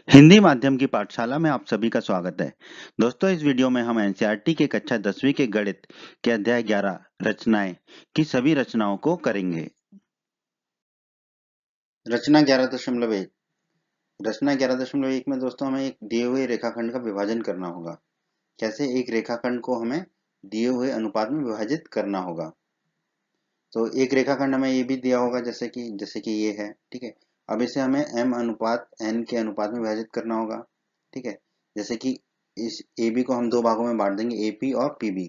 हिंदी माध्यम की पाठशाला में आप सभी का स्वागत है। दोस्तों, इस वीडियो में हम एनसीईआरटी के कक्षा 10वीं के गणित के अध्याय 11 रचनाएं की सभी रचनाओं को करेंगे। रचना 11.1। रचना 11.1 में दोस्तों हमें एक दिए हुए रेखाखंड का विभाजन करना होगा। कैसे? एक रेखाखंड को हमें दिए हुए अनुपात में विभाजित करना होगा। तो एक रेखाखंड हमें ये भी दिया होगा जैसे कि ये है, ठीक है। अब इसे हमें m अनुपात n के अनुपात में विभाजित करना होगा, ठीक है। जैसे कि इस AB को हम दो भागों में बांट देंगे, AP और PB,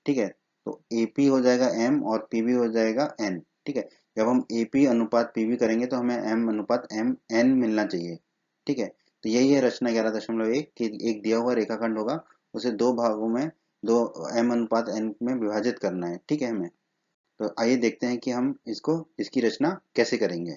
ठीक है। तो AP हो जाएगा m और PB हो जाएगा n, ठीक है। जब हम AP अनुपात PB करेंगे तो हमें m अनुपात n मिलना चाहिए, ठीक है। तो यही है रचना 11.1 कि एक दिया हुआ रेखाखंड होगा, उसे दो भागों में दो m अनुपात n में विभाजित करना है, ठीक है हमें। तो आइए देखते हैं कि हम इसकी रचना कैसे करेंगे।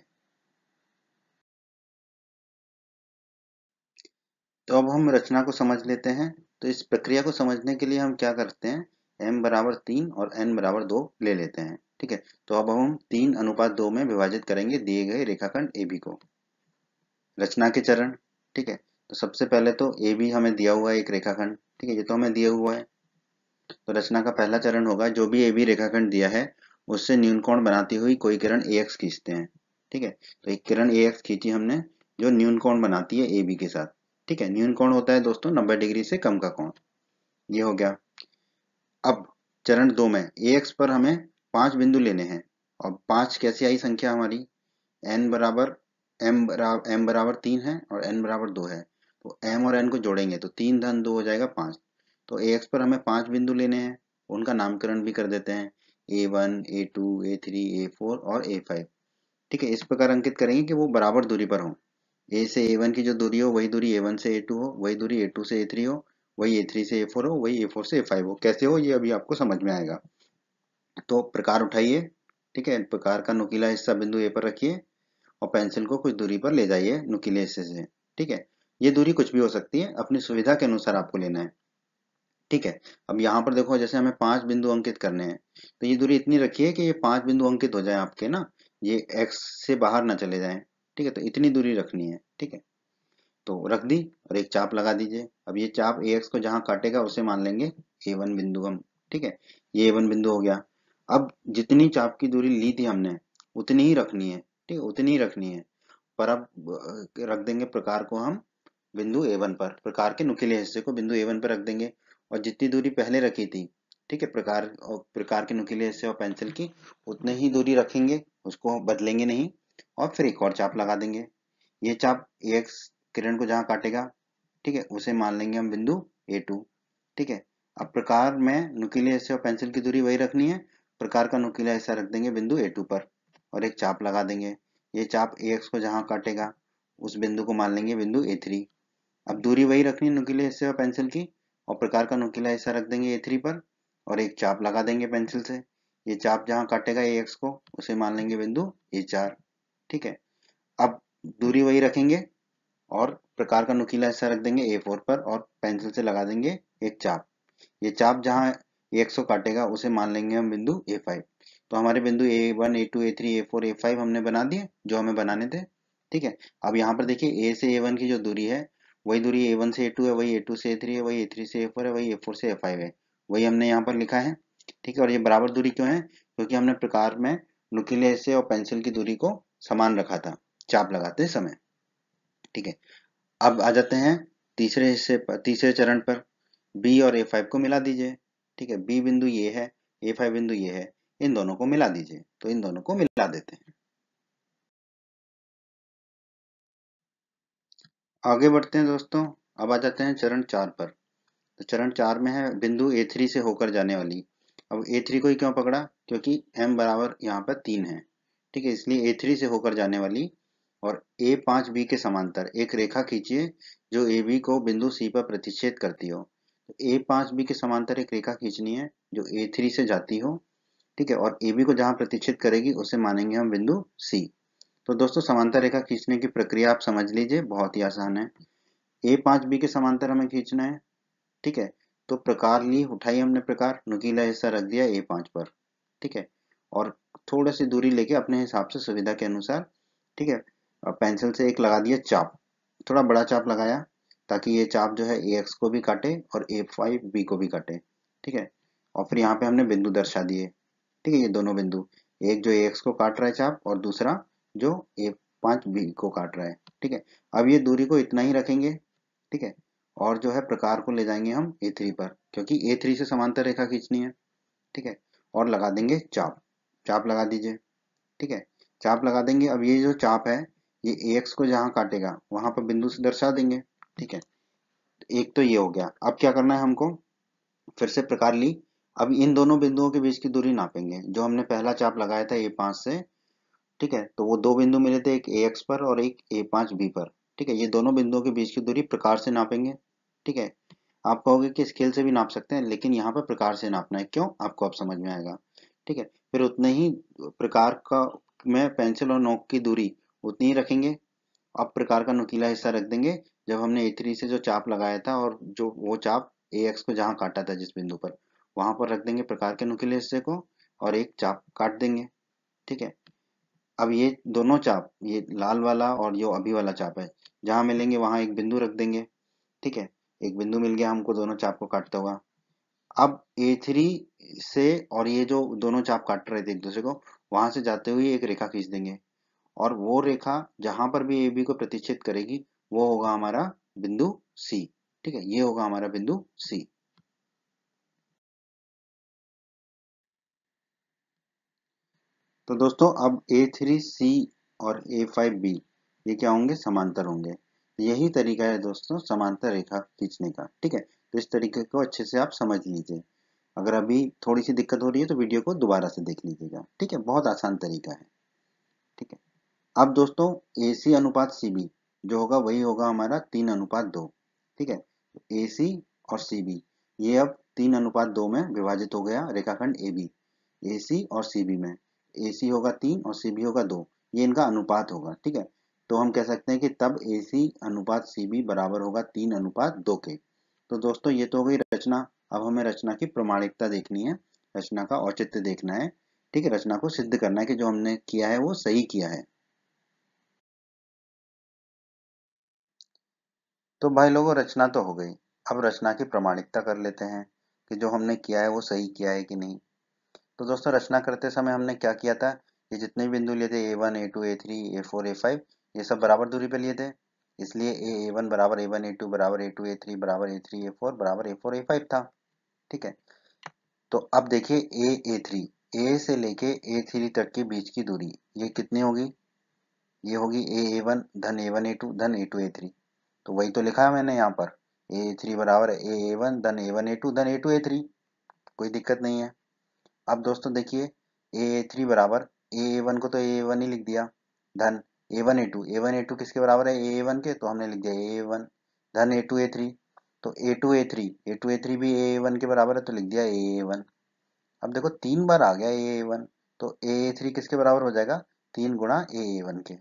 तो अब हम रचना को समझ लेते हैं। तो इस प्रक्रिया को समझने के लिए हम क्या करते हैं, m बराबर 3 और n बराबर 2 ले लेते हैं, ठीक है। तो अब हम 3 अनुपात 2 में विभाजित करेंगे दिए गए रेखाखंड AB को। रचना के चरण, ठीक है। तो सबसे पहले तो AB हमें दिया हुआ है एक रेखाखंड, ठीक है, ये तो हमें दिया हुआ है। तो रचना का पहला चरण होगा, जो भी AB रेखाखंड दिया है उससे न्यूनकोण बनाती हुई कोई किरण AX खींचते हैं, ठीक है। तो एक किरण AX खींची हमने जो न्यूनकोण बनाती है AB के साथ, ठीक है। न्यूनकोण होता है दोस्तों 90 डिग्री से कम का कोण। ये हो गया। अब चरण 2 में AX पर हमें 5 बिंदु लेने हैं। और 5 कैसी आई संख्या हमारी, n बराबर m बराबर 3 है और n बराबर 2 है। तो m और n को जोड़ेंगे तो 3 धन 2 हो जाएगा 5। तो AX पर हमें 5 बिंदु लेने हैं, उनका नामकरण भी कर देते हैं, A1 A2 A3 A4 और A5, ठीक है। इस प्रकार अंकित करेंगे कि वो बराबर दूरी पर हो। A से A1 की जो दूरी हो वही दूरी A1 से A2 हो, वही दूरी A2 से A3 हो, वही A3 से A4 हो, वही A4 से A5 हो। कैसे हो ये अभी आपको समझ में आएगा। तो प्रकार उठाइए, ठीक है। प्रकार का नुकीला हिस्सा बिंदु A पर रखिए और पेंसिल को कुछ दूरी पर ले जाइए नुकीले हिस्से से, ठीक है। ये दूरी कुछ भी हो सकती है, अपनी सुविधा के अनुसार आपको लेना है, ठीक है। अब यहाँ पर देखो, जैसे हमें 5 बिंदु अंकित करने हैं, तो ये दूरी इतनी रखिए कि ये 5 बिंदु अंकित हो जाए आपके ना, ये x से बाहर ना चले जाएं, ठीक है। तो इतनी दूरी रखनी है, ठीक है। तो रख दी और एक चाप लगा दीजिए। अब ये चाप AX को जहां काटेगा उसे मान लेंगे A1 बिंदु हम, ठीक है। ये A1 बिंदु हो गया। अब जितनी चाप की दूरी ली थी हमने उतनी ही रखनी है, ठीक है, उतनी ही रखनी है। पर अब रख देंगे प्रकार को हम बिंदु A1 पर, प्रकार के नुकीले हिस्से को बिंदु A1 पर रख देंगे। और जितनी दूरी पहले रखी थी, ठीक है, प्रकार के नुकीले हिस्से और पेंसिल की, उतने ही दूरी रखेंगे, उसको बदलेंगे नहीं। और फिर एक और चाप लगा देंगे। ये चाप AX किरण को जहां काटेगा, ठीक है, उसे मान लेंगे हम बिंदु A2, ठीक है। अब प्रकार में नुकीले हिस्से और पेंसिल की दूरी वही रखनी है, प्रकार का नुकीला हिस्सा रख देंगे बिंदु A2 पर और एक चाप लगा देंगे। ये चाप AX को जहां काटेगा उस बिंदु को मान लेंगे बिंदु A3। अब दूरी वही रखनी है नुकीले हिस्से और पेंसिल की, और प्रकार का नुकीला हिस्सा रख देंगे A3 पर और एक चाप लगा देंगे पेंसिल से। ये चाप जहां काटेगा AX को उसे मान लेंगे बिंदु A4, ठीक है। अब दूरी वही रखेंगे और प्रकार का नुकीला हिस्सा रख देंगे A4 पर और पेंसिल से लगा देंगे एक चाप। ये चाप जहां AX को काटेगा उसे मान लेंगे हम बिंदु A5। तो हमारे बिंदु A1 A2 A3 A4 A5 हमने बना दिए जो हमें बनाने थे, ठीक है। अब यहाँ पर देखिए A से A1 की जो दूरी है वही दूरी A1 से A2 है, वही A2 से A3 है, वही A3 से A4 है, वही A4 से A5 है, वही हमने यहाँ पर लिखा है, ठीक है। और ये बराबर दूरी क्यों है? क्योंकि हमने प्रकार में नुकीले हिस्से और पेंसिल की दूरी को समान रखा था चाप लगाते समय, ठीक है। अब आ जाते हैं तीसरे चरण पर। बी और A5 को मिला दीजिए, ठीक है। बी बिंदु ये है, A5 बिंदु ये है, इन दोनों को मिला दीजिए। तो इन दोनों को मिला देते हैं। आगे बढ़ते हैं दोस्तों। अब आ जाते हैं चरण 4 पर। तो चरण 4 में है बिंदु A3 से होकर जाने वाली। अब A3 को ही क्यों पकड़ा? क्योंकि m बराबर यहाँ पर 3 है, ठीक है, इसलिए A3 से होकर जाने वाली और A5B के समांतर एक रेखा खींचिए जो AB को बिंदु C पर प्रतिच्छेद करती हो। तो A5B के समांतर एक रेखा खींचनी है जो A3 से जाती हो, ठीक है, और AB को जहां प्रतिच्छेद करेगी उसे मानेंगे हम बिंदु C। तो दोस्तों समांतर रेखा खींचने की प्रक्रिया आप समझ लीजिए, बहुत ही आसान है। A5B के समांतर हमें खींचना है, ठीक है। तो प्रकार ली, उठाई हमने प्रकार, नुकीला हिस्सा रख दिया A5 पर, ठीक है। और थोड़ी सी दूरी लेके अपने हिसाब से सुविधा के अनुसार, ठीक है, पेंसिल से एक लगा दिया चाप, थोड़ा बड़ा चाप लगाया ताकि ये चाप जो है ए एक्स को भी काटे और ए फाइव बी को भी काटे। ठीक है, और फिर यहाँ पे हमने बिंदु दर्शा दिए। ठीक है, ये दोनों बिंदु, एक जो ए एक्स को काट रहा है चाप और दूसरा जो ए पाँच बी को काट रहा है। ठीक है, अब ये दूरी को इतना ही रखेंगे। ठीक है, और जो है प्रकार को ले जाएंगे हम ए थ्री पर, क्योंकि ए थ्री से समांतर रेखा खींचनी है। ठीक है, और लगा देंगे चाप। चाप लगा दीजिए। ठीक है, चाप लगा देंगे। अब ये जो चाप है ये ए एक्स को जहाँ काटेगा वहां पर बिंदु से दर्शा देंगे। ठीक है, एक तो ये हो गया। अब क्या करना है हमको, फिर से प्रकार ली। अब इन दोनों बिंदुओं के बीच की दूरी नापेंगे जो हमने पहला चाप लगाया था ए पाँच से। ठीक है, तो वो दो बिंदु मिले थे, एक ए एक्स पर और एक ए पाँच बी पर। ठीक है, ये दोनों बिंदुओं के बीच की दूरी प्रकार से नापेंगे। ठीक है, आप कहोगे कि स्केल से भी नाप सकते हैं, लेकिन यहाँ पर प्रकार से नापना है। क्यों, आपको अब समझ में आएगा। ठीक है, फिर उतने ही प्रकार का में पेंसिल और नोक की दूरी उतनी ही रखेंगे। अब प्रकार का नुकीला हिस्सा रख देंगे जब हमने ए थ्री से जो चाप लगाया था, और जो वो चाप ए एक्स को जहाँ काटा था जिस बिंदु पर, वहां पर रख देंगे प्रकार के नुकीले हिस्से को और एक चाप काट देंगे। ठीक है, अब ये दोनों चाप, ये लाल वाला और जो अभी वाला चाप है, जहाँ मिलेंगे वहां एक बिंदु रख देंगे। ठीक है, एक बिंदु मिल गया हमको दोनों चाप को काटता हुआ। अब ए थ्री से और ये जो दोनों चाप काट रहे थे एक दूसरे को, वहां से जाते हुए एक रेखा खींच देंगे, और वो रेखा जहां पर भी ए बी को प्रतिच्छेद करेगी वो होगा हमारा बिंदु सी। ठीक है, ये होगा हमारा बिंदु सी। तो दोस्तों अब ए थ्री सी और ए फाइव बी ये क्या होंगे, समांतर होंगे। तो यही तरीका है दोस्तों समांतर रेखा खींचने का। ठीक है, तो इस तरीके को अच्छे से आप समझ लीजिए। अगर अभी थोड़ी सी दिक्कत हो रही है तो वीडियो को दोबारा से देख लीजिएगा। ठीक है, बहुत आसान तरीका है। ठीक है, अब दोस्तों ए सी अनुपात सी बी जो होगा वही होगा हमारा 3:2। ठीक है, ए सी और सी बी ये अब 3:2 में विभाजित हो गया रेखाखंड ए बी। ए सी और सी बी में ए सी होगा 3 और सी बी होगा 2, ये इनका अनुपात होगा। ठीक है, तो हम कह सकते हैं कि तब ए सी अनुपात सी बी बराबर होगा 3:2 के। तो दोस्तों ये तो हो गई रचना। अब हमें रचना की प्रमाणिकता देखनी है, रचना का औचित्य देखना है। ठीक है, रचना को सिद्ध करना है कि जो हमने किया है वो सही किया है। तो भाई लोगों रचना तो हो गई। अब रचना की प्रमाणिकता कर लेते हैं कि जो हमने किया है वो सही किया है कि नहीं। तो दोस्तों रचना करते समय हमने क्या किया था, ये जितने भी बिंदु लिए थे A one A two A three A four A five, ये सब बराबर दूरी पे लिए थे। इसलिए ए वन बराबर ए वन ए टू बराबर ए टू ए थ्री बराबर ए थ्री ए फोर बराबर ए फोर ए फाइव था। ठीक है, तो अब देखिए ए थ्री, ए से लेके ए थ्री तक के बीच की दूरी ये कितनी होगी, ये होगी ए वन धन ए वन ए टू धन ए टू ए थ्री। तो वही तो लिखा है मैंने यहाँ पर, ए थ्री बराबर ए वन धन ए वन ए टू धन ए टू ए थ्री। कोई दिक्कत नहीं है। अब दोस्तों देखिए ए थ्री बराबर ए वन को तो ए वन ही लिख दिया, धन ए वन ए टू किसके बराबर है, ए वन के, तो हमने लिख दिया ए वन, धन ए टू ए थ्री, तो ए टू ए थ्री भी ए वन के बराबर है तो लिख दिया ए वन। अब देखो 3 बार आ गया ए वन, तो ए थ्री किसके बराबर हो जाएगा, 3 गुणा ए वन के।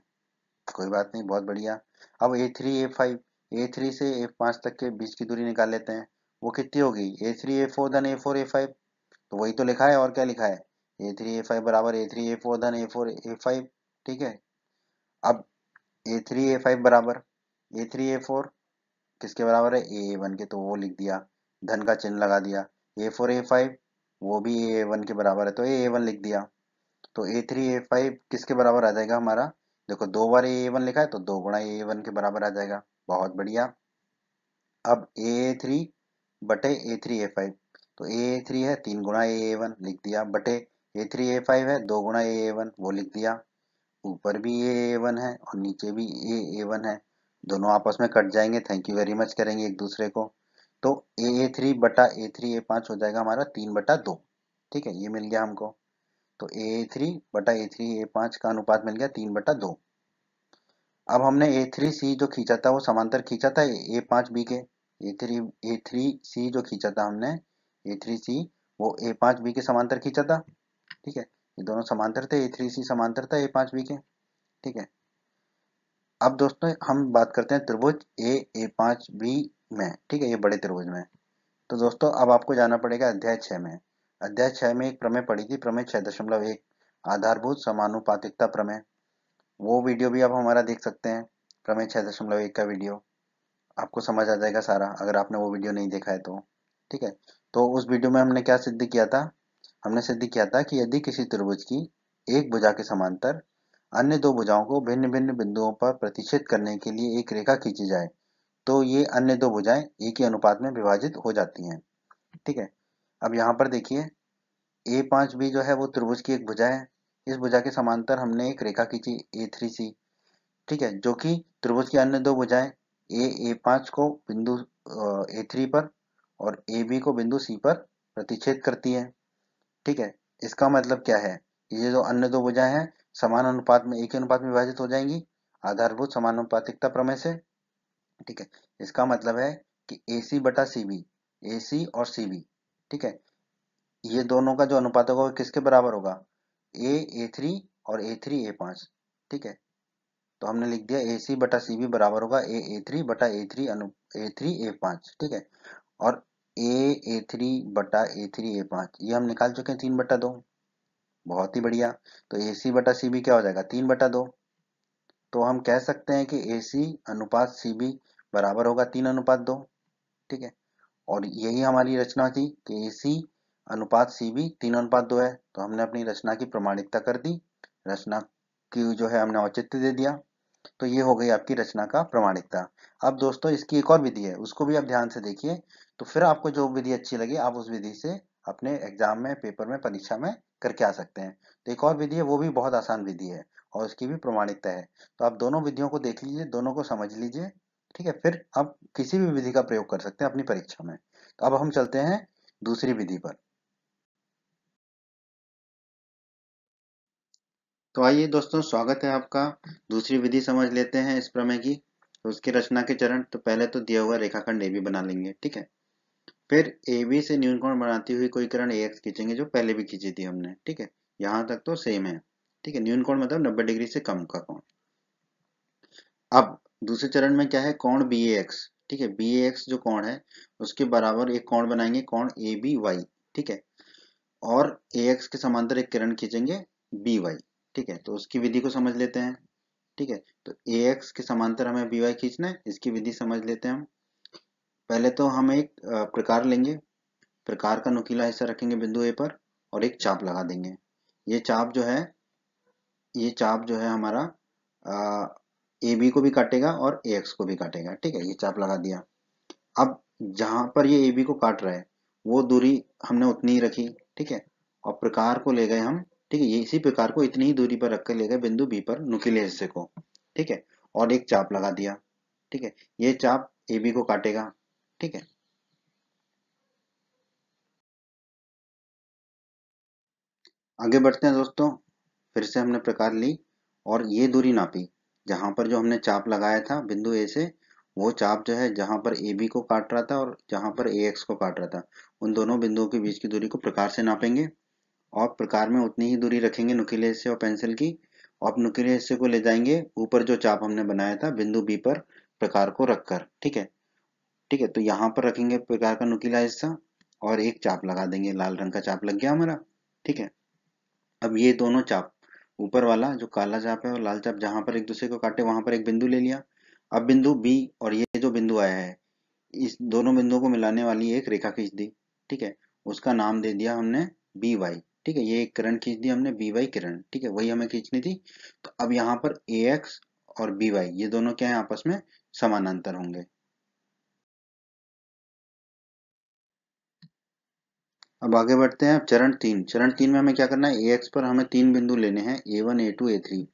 कोई बात नहीं, बहुत बढ़िया। अब ए थ्री ए फाइव, ए थ्री से ए पाँच तक के बीच की दूरी निकाल लेते हैं। वो कितनी होगी, ए थ्री ए फोर धन ए फोर ए फाइव। तो वही तो लिखा है, और क्या लिखा है, ए थ्री ए फाइव बराबर ए थ्री ए फोर धन ए फोर ए फाइव। ठीक है, अब ए थ्री ए फाइव बराबर ए थ्री ए फोर किसके बराबर है, ए वन के, तो वो लिख दिया, धन का चिन्ह लगा दिया। ए फोर ए फाइव वो भी ए वन के बराबर है तो ए वन लिख दिया। तो ए थ्री ए फाइव किसके बराबर आ जाएगा हमारा, देखो 2 बार ए वन लिखा है तो 2 गुणा ए वन के बराबर आ जाएगा। बहुत बढ़िया। अब ए थ्री बटे ए थ्री ए फाइव, तो ए थ्री है 3 गुणा ए वन लिख दिया, बटे ए थ्री ए फाइव है 2 गुणा ए वन वो लिख दिया। ऊपर भी ए वन है और नीचे भी ए वन है, दोनों आपस में कट जाएंगे, थैंक यू वेरी मच करेंगे एक दूसरे को। तो ए थ्री बटा ए थ्री ए पाँच हो जाएगा हमारा 3/2। ठीक है, ये मिल गया हमको। तो ए थ्री बटा ए थ्री ए पाँच का अनुपात मिल गया 3/2। अब हमने ए थ्री सी जो खींचा था वो समांतर खींचा था ए पाँच बी के। ए थ्री सी जो खींचा था हमने, ए थ्री सी वो ए पाँच बी के समांतर खींचा था। ठीक है, ये दोनों समांतर थे, ए थ्री सी समांतर था ए पाँच बी के। ठीक है, अब दोस्तों हम बात करते हैं त्रिभुज ए पाँच बी में। ठीक है, ये बड़े त्रिभुज में। तो दोस्तों अब आपको जाना पड़ेगा अध्याय 6 में। अध्याय 6 में एक प्रमेय पड़ी थी, प्रमेय 6.1, आधारभूत समानुपातिकता प्रमेय। वो वीडियो भी आप हमारा देख सकते हैं, प्रमेय 6.1 का वीडियो आपको समझ आ जाएगा सारा, अगर आपने वो वीडियो नहीं देखा है तो। ठीक है, तो उस वीडियो में हमने क्या सिद्ध किया था? हमने सिद्ध किया था कि यदि किसी त्रिभुज की एक भुजा के समांतर अन्य दो भुजाओं को भिन्न भिन्न बिंदुओं पर प्रतिच्छेद करने के लिए एक रेखा खींची जाए तो ये अन्य दो भुजाएं एक ही अनुपात में विभाजित हो जाती हैं। ठीक है, अब यहाँ पर देखिए A5 भी जो है वो त्रिभुज की एक भुजा है। इस भुजा के समांतर हमने एक रेखा खींची A3C। ठीक है, जो कि त्रिभुज की अन्य दो भुजाएं A5 को बिंदु A3 पर और AB को बिंदु C पर प्रतिच्छेद करती है। ठीक है, इसका मतलब क्या है? ये जो अन्य दो भुजाएं हैं समान अनुपात में एक ही अनुपात में विभाजित हो जाएंगी आधारभूत समानुपातिकता प्रमेय से। ठीक है, इसका मतलब है कि AC बटा CB, AC और CB, ठीक है, ये दोनों का जो अनुपात होगा वो किसके बराबर होगा? A3 और A3 A5। ठीक है, तो हमने लिख दिया AC बटा CB बराबर होगा A3 बटा A3 A5। ठीक है, और A3 बटा A3 A5 ये हम निकाल चुके हैं 3/2। बहुत ही बढ़िया। तो AC बटा CB क्या हो जाएगा? 3/2। तो हम कह सकते हैं कि AC अनुपात CB बराबर होगा 3/2। ठीक है, और यही हमारी रचना थी कि AC अनुपात CB 3/2 है। तो हमने अपनी रचना की प्रमाणिकता कर दी, रचना की जो है हमने औचित्य दे दिया। तो ये हो गई आपकी रचना का प्रमाणिकता। अब दोस्तों इसकी एक और विधि है, उसको भी आप ध्यान से देखिए, तो फिर आपको जो विधि अच्छी लगे आप उस विधि से अपने एग्जाम में, पेपर में, परीक्षा में करके आ सकते हैं। तो एक और विधि है, वो भी बहुत आसान विधि है और उसकी भी प्रमाणिकता है। तो आप दोनों विधियों को देख लीजिए, दोनों को समझ लीजिए। ठीक है, फिर आप किसी भी विधि का प्रयोग कर सकते हैं अपनी परीक्षा में। तो अब हम चलते हैं दूसरी विधि पर। तो आइए दोस्तों, स्वागत है आपका। दूसरी विधि समझ लेते हैं इस प्रमेय की। तो उसकी रचना के चरण, तो पहले तो दिया हुआ रेखाखंड AB बना लेंगे। ठीक है, फिर AB से न्यूनकोण बनाती हुई कोई किरण AX खींचेंगे, जो पहले भी खींची थी हमने। ठीक है, यहाँ तक तो सेम है। ठीक है, न्यूनकोण मतलब 90 डिग्री से कम का कोण। अब दूसरे चरण में क्या है? कोण BAX। ठीक है, BAX जो कोण है उसके बराबर एक कोण बनाएंगे, कोण ABY। ठीक है, और AX के समांतर एक किरण खींचेंगे BY। ठीक है, तो उसकी विधि को समझ लेते हैं। ठीक है, तो AX के समांतर हमें BY खींचना है, इसकी विधि समझ लेते हैं हम। पहले तो हम एक प्रकार लेंगे, प्रकार का नुकीला हिस्सा रखेंगे बिंदु A पर और एक चाप लगा देंगे। ये चाप जो है, ये चाप जो है हमारा AB को भी काटेगा और AX को भी काटेगा। ठीक है, ये चाप लगा दिया। अब जहां पर ये AB को काट रहा है वो दूरी हमने उतनी ही रखी। ठीक है, और प्रकार को ले गए हम। ठीक है, ये इसी प्रकार को इतनी ही दूरी पर रख कर ले गए बिंदु B पर नुकीले हिस्से को। ठीक है, और एक चाप लगा दिया। ठीक है, ये चाप AB को काटेगा। ठीक है, आगे बढ़ते हैं दोस्तों। फिर से हमने प्रकार ली और ये दूरी नापी। जहां पर जो हमने चाप लगाया था बिंदु A से, वो चाप जो है जहां पर AB को काट रहा था और जहां पर AX को काट रहा था, उन दोनों बिंदुओं के बीच की दूरी को प्रकार से नापेंगे और प्रकार में उतनी ही दूरी रखेंगे नुकीले हिस्से और पेंसिल की। और नुकीले हिस्से को ले जाएंगे ऊपर जो चाप हमने बनाया था बिंदु B पर प्रकार को रखकर। ठीक है, ठीक है, तो यहाँ पर रखेंगे प्रकार का नुकीला हिस्सा और एक चाप लगा देंगे, लाल रंग का चाप लग गया हमारा। ठीक है, अब ये दोनों चाप, ऊपर वाला जो काला चाप है और लाल चाप, जहां पर एक दूसरे को काटे वहां पर एक बिंदु ले लिया। अब बिंदु B और ये जो बिंदु आया है, इस दोनों बिंदुओं को मिलाने वाली एक रेखा खींच दी। ठीक है, उसका नाम दे दिया हमने BY। ठीक है, ये एक किरण खींच दी हमने BY किरण। ठीक है, वही हमें खींचनी थी। तो अब यहाँ पर AX और BY ये दोनों क्या है? आपस में समानांतर होंगे। अब आगे बढ़ते हैं। अब चरण 3 में हमें क्या करना है? AX पर हमें तीन बिंदु लेने हैं, A1 A2 A3।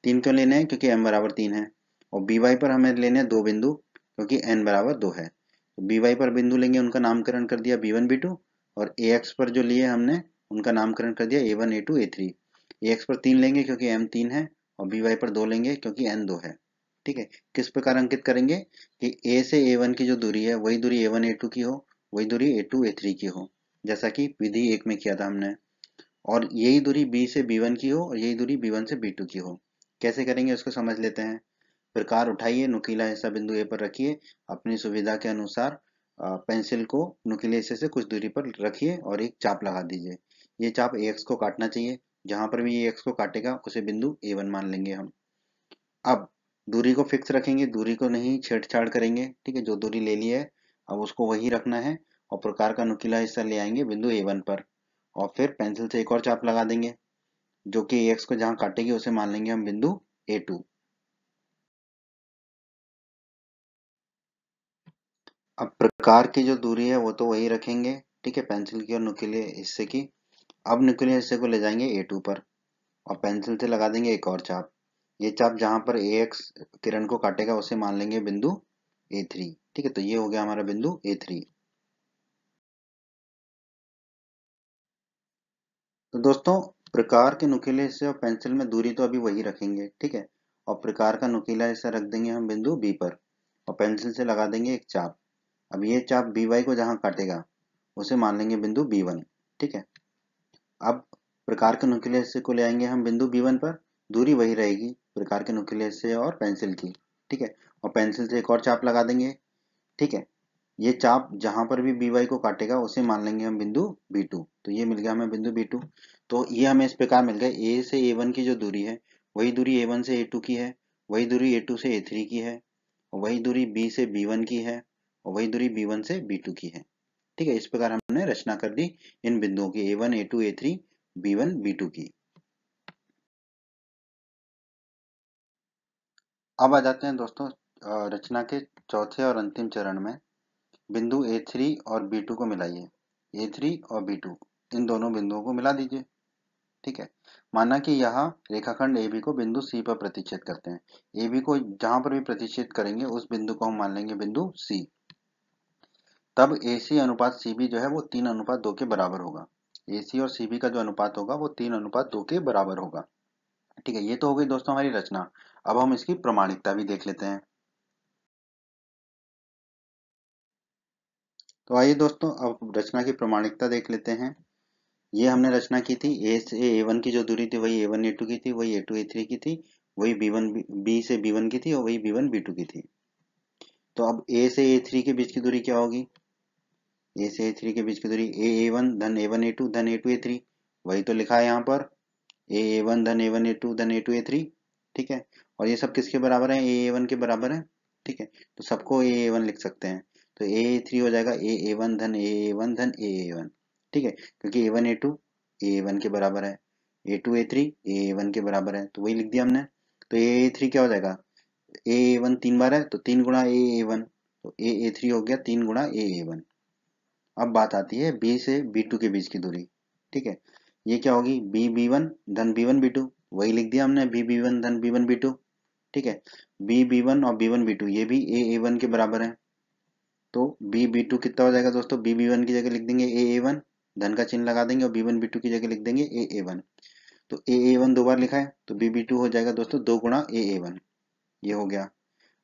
तीन क्यों लेने हैं? क्योंकि m बराबर 3 है। और BY पर हमें लेने हैं दो बिंदु, क्योंकि n बराबर 2 है। तो BY पर बिंदु लेंगे, उनका नामकरण कर दिया B1 B2। और AX पर जो लिए हमने उनका नामकरण कर दिया A1 A2 A3। AX पर 3 लेंगे क्योंकि m 3 है और BY पर 2 लेंगे क्योंकि n 2 है। ठीक है, किस प्रकार अंकित करेंगे कि A से A1 की जो दूरी है वही दूरी A1 A2 की हो, वही दूरी A2 A3 की हो, जैसा कि विधि 1 में किया था हमने। और यही दूरी B से B1 की हो और यही दूरी B1 से B2 की हो। कैसे करेंगे उसको समझ लेते हैं। प्रकार उठाइए, नुकीला हिस्सा बिंदु A पर रखिए, अपनी सुविधा के अनुसार पेंसिल को नुकीले हिस्से से कुछ दूरी पर रखिए और एक चाप लगा दीजिए। ये चाप AX को काटना चाहिए, जहां पर भी AX को काटेगा उसे बिंदु A1 मान लेंगे हम। अब दूरी को फिक्स रखेंगे, दूरी को नहीं छेड़छाड़ करेंगे, ठीक है। जो दूरी ले ली है अब उसको वही रखना है और प्रकार का नुकीला हिस्सा ले आएंगे बिंदु A1 पर और फिर पेंसिल से एक और चाप लगा देंगे जो कि AX को जहां काटेगी उसे मान लेंगे हम बिंदु A2। अब प्रकार की जो दूरी है वो तो वही रखेंगे, ठीक है, पेंसिल की और नुकीले हिस्से की। अब नुकीले हिस्से को ले जाएंगे A2 पर और पेंसिल से लगा देंगे एक और चाप। ये चाप जहां पर AX किरण को काटेगा उसे मान लेंगे बिंदु A3, ठीक है। तो ये हो गया हमारा बिंदु A3। तो दोस्तों प्रकार के नुकीले हिस्से और पेंसिल में दूरी तो अभी वही रखेंगे, ठीक है। और प्रकार का नुकीला हिस्सा रख देंगे हम बिंदु B पर और पेंसिल से लगा देंगे एक चाप। अब ये चाप BY को जहां काटेगा उसे मान लेंगे बिंदु B1, ठीक है। अब प्रकार के नुकीले हिस्से को ले आएंगे हम बिंदु B1 पर, दूरी वही रहेगी प्रकार के नुकीले हिस्से और पेंसिल की, ठीक है। और पेंसिल से एक और चाप लगा देंगे, ठीक है। ये चाप जहां पर भी BY को काटेगा उसे मान लेंगे हम बिंदु B2। तो ये मिल गया हमें बिंदु B2। तो ये हमें इस प्रकार मिल गया A से A1 की जो दूरी है वही दूरी A1 से A2 की है, वही दूरी A2 से A3 की है, और वही दूरी B से B1 की है, और वही दूरी B1 से B2 की है, ठीक है। इस प्रकार हमने रचना कर दी इन बिंदुओं की A1 A2 A3 B1 B2 की। अब आ जाते हैं दोस्तों रचना के चौथे और अंतिम चरण में। बिंदु A3 और B2 को मिलाइए। A3 और B2 इन दोनों बिंदुओं को मिला दीजिए, ठीक है। माना कि यहाँ रेखाखंड AB को बिंदु C पर प्रतिच्छेद करते हैं। AB को जहां पर भी प्रतिच्छेद करेंगे उस बिंदु को हम मान लेंगे बिंदु C। तब AC अनुपात CB जो है वो 3:2 के बराबर होगा। AC और CB का जो अनुपात होगा वो 3:2 के बराबर होगा, ठीक है। ये तो हो गई दोस्तों हमारी रचना। अब हम इसकी प्रमाणिकता भी देख लेते हैं। तो आइए दोस्तों अब रचना की प्रमाणिकता देख लेते हैं। ये हमने रचना की थी ए से A1 की जो दूरी थी वही A1 A2 की थी, वही A2 A3 की थी, वही B से B1 की थी और वही B1 B2 की थी। तो अब A से A3 के बीच की दूरी क्या होगी? A से A3 के बीच की दूरी A1 धन A1 A2 धन A2 A3, वही तो लिखा है यहाँ पर A1 धन A1 A2 धन A2 A3, ठीक है। और ये सब किसके बराबर है? A1 के बराबर है, ठीक है। तो सबको A1 लिख सकते हैं। तो A3 हो जाएगा A1 धन A1 धन A1, ठीक है, क्योंकि A1 A2 A1 के बराबर है, A2 A3 A1 के बराबर है, तो वही लिख दिया हमने। तो A3 क्या हो जाएगा? A1 तीन बार है तो 3 गुणा A1, तो A3 हो गया 3 गुणा A1। अब बात आती है B से B2 के बीच की दूरी, ठीक है। ये क्या होगी? B B1 धन B1 B2, वही लिख दिया हमने B B1 धन B1 B2, ठीक है। B B1 और B1 B2 ये भी A1 के बराबर है। तो B B2 कितना हो जाएगा दोस्तों? B B1 की जगह लिख देंगे A1, धन का चिन्ह लगा देंगे और B1 B2 की जगह लिख देंगे A1। तो A1 दो बार लिखा है तो B B2 हो जाएगा दोस्तों 2 गुणा A1, ये हो गया।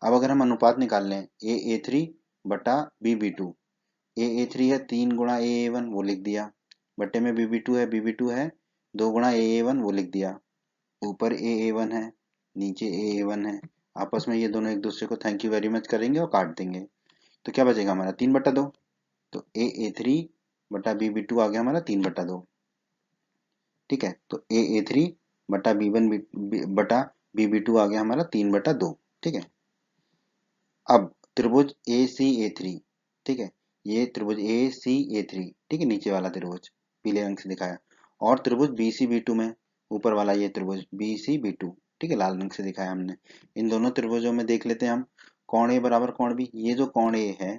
अब अगर हम अनुपात निकाल लें A3 बटा B B2, A3 है 3 गुणा A1 वो लिख दिया, बटे में B B2 है 2 गुणा A1 वो लिख दिया, ऊपर A1 है नीचे A1 है, आपस में ये दोनों एक दूसरे को थैंक यू वेरी मच करेंगे और काट देंगे। तो क्या बचेगा हमारा 3/2। तो A3 बटा B B2 आ गया हमारा 3/2, ठीक है। तो A3 बटा B1 बटा B B2 आ गया हमारा 3/2, ठीक है। अब त्रिभुज AC A3, ठीक है, ये त्रिभुज AC A3, ठीक है, नीचे वाला त्रिभुज पीले रंग से दिखाया, और त्रिभुज BC B2 में ऊपर वाला ये त्रिभुज BC B2, ठीक है, लाल रंग से दिखाया हमने। इन दोनों त्रिभुजों में देख लेते हैं हम कोण A बराबर कोण B। ये जो कोण A है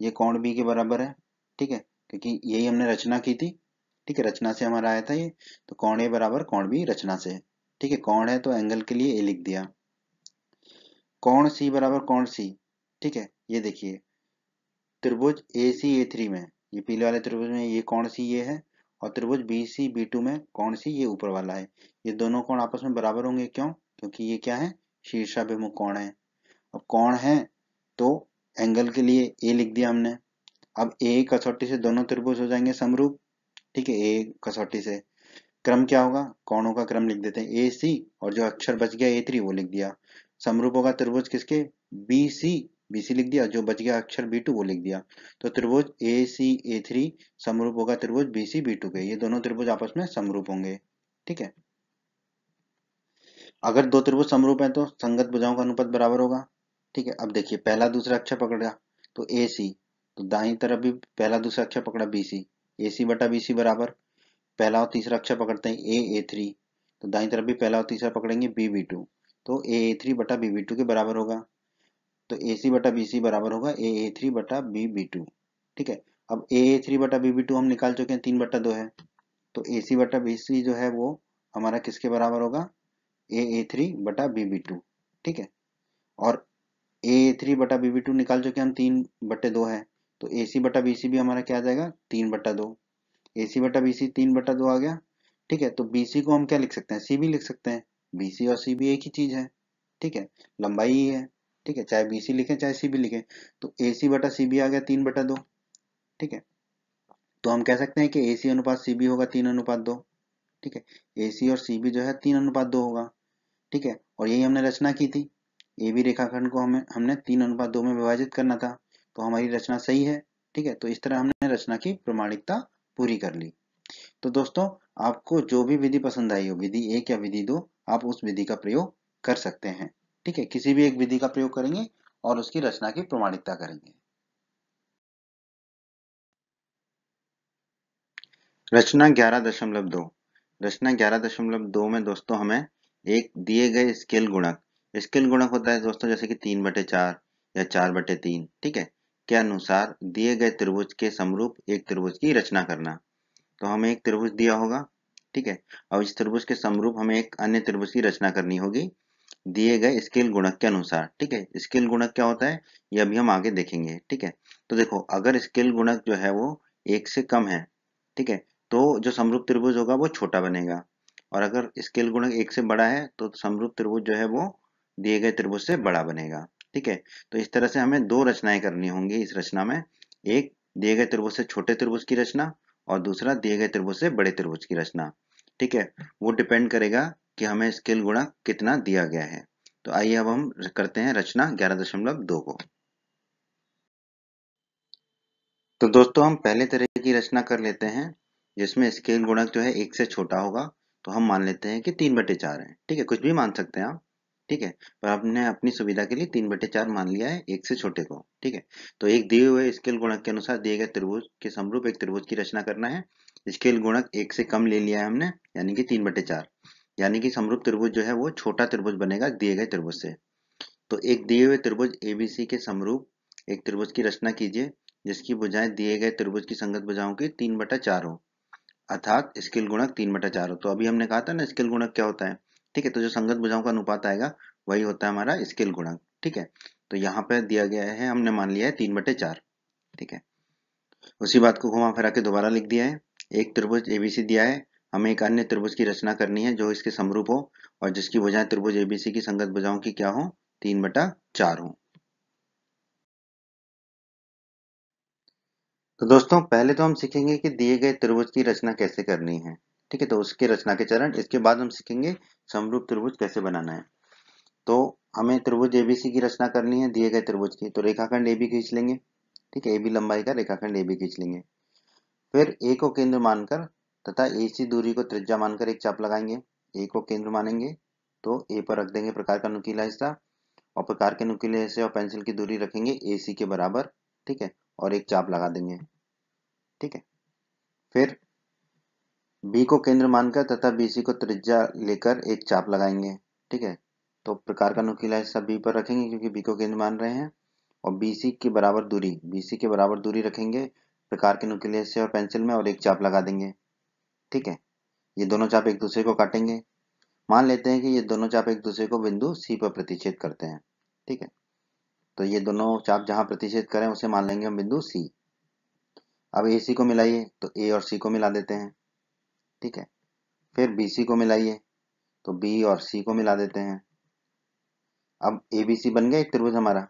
ये कोण B के बराबर है, ठीक है, क्योंकि यही हमने रचना की थी, ठीक है, रचना से हमारा आया था ये। तो कोण A बराबर कोण B रचना से, ठीक है। कोण है तो एंगल के लिए A लिख दिया। कोण C बराबर कोण C, ठीक है। ये देखिए त्रिभुज AC A3 में ये पीले वाले त्रिभुज में ये कोण C ये है, और त्रिभुज BC B2 में कोण C ये ऊपर वाला है। ये दोनों कोण आपस में बराबर होंगे, क्यों? क्योंकि ये क्या है? शीर्षाभिमुख कोण है। अब कोण है तो एंगल के लिए A लिख दिया हमने। अब A कसौटी से दोनों त्रिभुज हो जाएंगे समरूप, ठीक है। A कसौटी से क्रम क्या होगा? कोणों का क्रम लिख देते हैं AC, और जो अक्षर बच गया A3 वो लिख दिया। समरूप होगा त्रिभुज किसके? BC, BC लिख दिया, जो बच गया अक्षर B2 वो लिख दिया। तो त्रिभुज AC A3 समरूप होगा त्रिभुज BC B2 के। ये दोनों त्रिभुज आपस में समरूप होंगे, ठीक है। अगर दो त्रिभुज समरूप हैं तो संगत भुजाओं का अनुपात बराबर होगा। ठीक है, अब देखिए पहला दूसरा अक्षर पकड़ा तो ए सी, तो दाईं तरफ भी पहला दूसरा अक्षर पकड़ा बी सी, ए सी बटा बी सी बराबर पहला और तीसरा अक्षर पकड़ते हैं ए थ्री, तो दाईं तरफ भी पहला और तीसरा पकड़ेंगे बी बी टू, तो ए थ्री बटा बी बी टू के बराबर होगा। तो ए सी बटा बी सी बराबर होगा ए थ्री बटा बी बी टू। ठीक है, अब ए थ्री बटा बी बी टू हम निकाल चुके हैं, 3/2 है, तो ए सी बटा बी सी जो है वो हमारा किसके बराबर होगा, ए थ्री बटा बी बी टू। ठीक है, और ए थ्री बटा बी बी टू निकाल चुके हम, 3/2 है, तो ए सी बटा बी सी भी हमारा क्या आ जाएगा, 3/2। ए सी बटा बी सी 3/2 आ गया। ठीक है, तो बी सी को हम क्या लिख सकते हैं, सी भी लिख सकते हैं, बी सी और सी भी एक ही चीज है। ठीक है, लंबाई ही है। ठीक है, चाहे बी सी लिखें चाहे सी भी लिखें, तो ए सी बटा सी भी आ गया 3/2। ठीक है, तो हम कह सकते हैं कि ए सी अनुपात सी भी होगा 3:2। ठीक है, ए सी और सी भी जो है 3:2 होगा। ठीक है, और यही हमने रचना की थी, ए बी रेखाखंड को हमने 3:2 में विभाजित करना था, तो हमारी रचना सही है। ठीक है, तो इस तरह हमने रचना की प्रमाणिकता पूरी कर ली। तो दोस्तों, आपको जो भी विधि पसंद आई हो, विधि 1 या विधि 2, आप उस विधि का प्रयोग कर सकते हैं। ठीक है, किसी भी एक विधि का प्रयोग करेंगे और उसकी रचना की प्रमाणिकता करेंगे। रचना 11.2। रचना 11.2 में दोस्तों हमें एक दिए गए स्केल गुणक, स्केल गुणक होता है दोस्तों जैसे कि 3/4 या 4/3, ठीक है, के अनुसार दिए गए त्रिभुज के समरूप एक त्रिभुज की रचना करना। तो हमें एक त्रिभुज दिया होगा। ठीक है, अब इस त्रिभुज के समरूप हमें एक अन्य त्रिभुज की रचना करनी होगी दिए गए स्केल गुणक के अनुसार। ठीक है, स्केल गुणक क्या होता है ये अभी हम आगे देखेंगे। ठीक है, तो देखो अगर स्केल गुणक जो है वो 1 से कम है, ठीक है, तो जो समरूप त्रिभुज होगा वो छोटा बनेगा, और अगर स्केल गुणक 1 से बड़ा है तो समरूप त्रिभुज जो है वो दिए गए त्रिभुज से बड़ा बनेगा। ठीक है, तो इस तरह से हमें दो रचनाएं करनी होंगी इस रचना में, एक दिए गए त्रिभुज से छोटे त्रिभुज की रचना और दूसरा दिए गए त्रिभुज से बड़े त्रिभुज की रचना। ठीक है, वो डिपेंड करेगा कि हमें स्केल गुणक कितना दिया गया है। तो आइए अब हम करते हैं रचना 11.2 को। तो दोस्तों हम पहले तरह की रचना कर लेते हैं जिसमें स्केल गुणक जो है 1 से छोटा होगा, तो हम मान लेते हैं कि 3/4 है। ठीक है, कुछ भी मान सकते हैं आप। ठीक है, पर हमने अपनी सुविधा के लिए 3/4 मान लिया है 1 से छोटे को। ठीक है, तो एक दिए हुए स्केल गुणक के अनुसार दिए गए त्रिभुज के समरूप एक त्रिभुज की रचना करना है। स्केल गुणक 1 से कम ले लिया है हमने, यानी कि 3/4, यानी कि समरूप त्रिभुज जो है वो छोटा त्रिभुज बनेगा दिए गए त्रिभुज से। तो एक दिए हुए त्रिभुज एबीसी के समरूप एक त्रिभुज की रचना कीजिए जिसकी भुजाएं दिए गए त्रिभुज की संगत भुजाओं की 3/4 हो, अर्थात स्केल गुणक 3/4 हो। तो अभी हमने कहा था ना स्केल गुणक क्या होता है। ठीक है, तो जो संगत भुजाओं का अनुपात आएगा वही होता है हमारा स्केल गुणक। ठीक है, तो यहाँ पे दिया गया है, हमने मान लिया है 3/4। ठीक है, उसी बात को घुमा फिरा के दोबारा लिख दिया है। एक त्रिभुज एबीसी दिया है, हमें एक अन्य त्रिभुज की रचना करनी है जो इसके समरूप हो और जिसकी भुजाएं त्रिभुज एबीसी की संगत भुजाओं की क्या हो, 3/4 हो। तो दोस्तों पहले तो हम सीखेंगे कि दिए गए त्रिभुज की रचना कैसे करनी है। ठीक है, तो उसके रचना के चरण, इसके बाद हम सीखेंगे समरूप त्रिभुज कैसे बनाना है। तो हमें त्रिभुज एबीसी की रचना करनी है दिए गए त्रिभुज की, तो रेखाखंड एबी खींच लेंगे। ठीक है, एबी लंबाई का रेखाखंड एबी खींच लेंगे। फिर ए को केंद्र मानकर तथा ए सी दूरी को त्रिज्या मानकर एक चाप लगाएंगे। ए को केंद्र मानेंगे तो ए पर रख देंगे प्रकार का नुकीला हिस्सा, और प्रकार के नुकीले हिस्से और पेंसिल की दूरी रखेंगे ए सी के बराबर। ठीक है, और एक चाप लगा देंगे। ठीक है, फिर बी को केंद्र मानकर तथा बीसी को त्रिज्या लेकर एक चाप लगाएंगे। ठीक है, तो प्रकार का नुकीला हिस्सा बी पर रखेंगे क्योंकि बी को केंद्र मान रहे हैं, और बीसी के बराबर दूरी रखेंगे प्रकार के नुकीले हिस्से और पेंसिल में, और एक चाप लगा देंगे। ठीक है, ये दोनों चाप एक दूसरे को काटेंगे। मान लेते हैं कि ये दोनों चाप एक दूसरे को बिंदु सी पर प्रतिच्छेद करते हैं। ठीक है, तो ये दोनों चाप जहां प्रतिच्छेद करें उसे मान लेंगे हम बिंदु सी। अब ए सी को मिलाइए तो ए और सी को मिला देते हैं। ठीक है, फिर बी सी को मिलाइए तो बी और सी को मिला देते हैं। अब एबीसी बन गया एक त्रिभुज हमारा।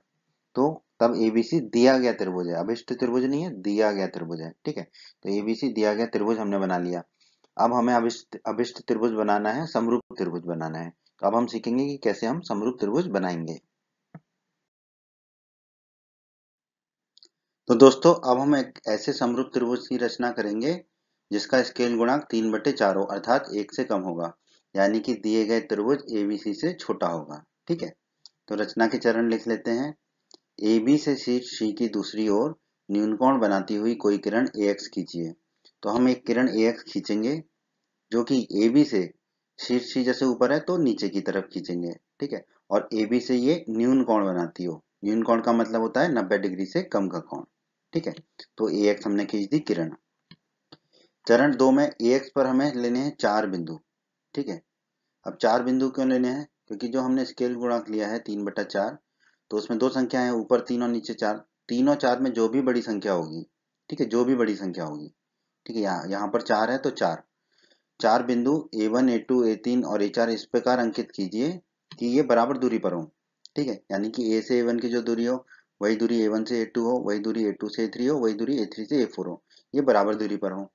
तो तब एबीसी दिया गया त्रिभुज है, अभिष्ट त्रिभुज नहीं है, दिया गया त्रिभुज है। ठीक है, तो एबीसी दिया गया त्रिभुज हमने बना लिया। अब हमें अभिष्ट अभिष्ट त्रिभुज बनाना है, समरूप त्रिभुज बनाना है। तो अब हम सीखेंगे कि कैसे हम समरूप त्रिभुज बनाएंगे। तो दोस्तों अब हम एक ऐसे समरूप त्रिभुज की रचना करेंगे जिसका स्केल गुणांक 3/4 हो, अर्थात 1 से कम होगा। यानी कि दिए गए त्रिभुज एबीसी से छोटा होगा। ठीक है, तो रचना के चरण लिख लेते हैं। AB से शीर्ष C की दूसरी ओर न्यूनकोण बनाती हुई कोई किरण AX खींचिए। तो हम एक किरण AX खींचेंगे जो कि AB से शीर्ष C जैसे ऊपर है तो नीचे की तरफ खींचेंगे। ठीक है, और AB से ये न्यून कोण बनाती हो। न्यून कोण का मतलब होता है 90 डिग्री से कम का कोण। ठीक है, तो AX हमने खींच दी किरण। चरण 2 में AX पर हमें लेने हैं 4 बिंदु। ठीक है, अब 4 बिंदु क्यों लेने हैं? क्योंकि जो हमने स्केल गुणांक लिया है 3/4, तो उसमें दो संख्याएं हैं, ऊपर 3 और नीचे 4। 3 और 4 में जो भी बड़ी संख्या होगी, ठीक है, जो भी बड़ी संख्या होगी, ठीक है, यहाँ पर 4 है तो 4 4 बिंदु A1 A2 A3 और A4 इस प्रकार अंकित कीजिए कि ये बराबर दूरी पर हो। ठीक है, यानी कि A से A1 की जो दूरी हो वही दूरी A1 से A2 हो, वही दूरी A2 से A3 हो, वही दूरी A3 से A4 हो, ये बराबर दूरी पर हो।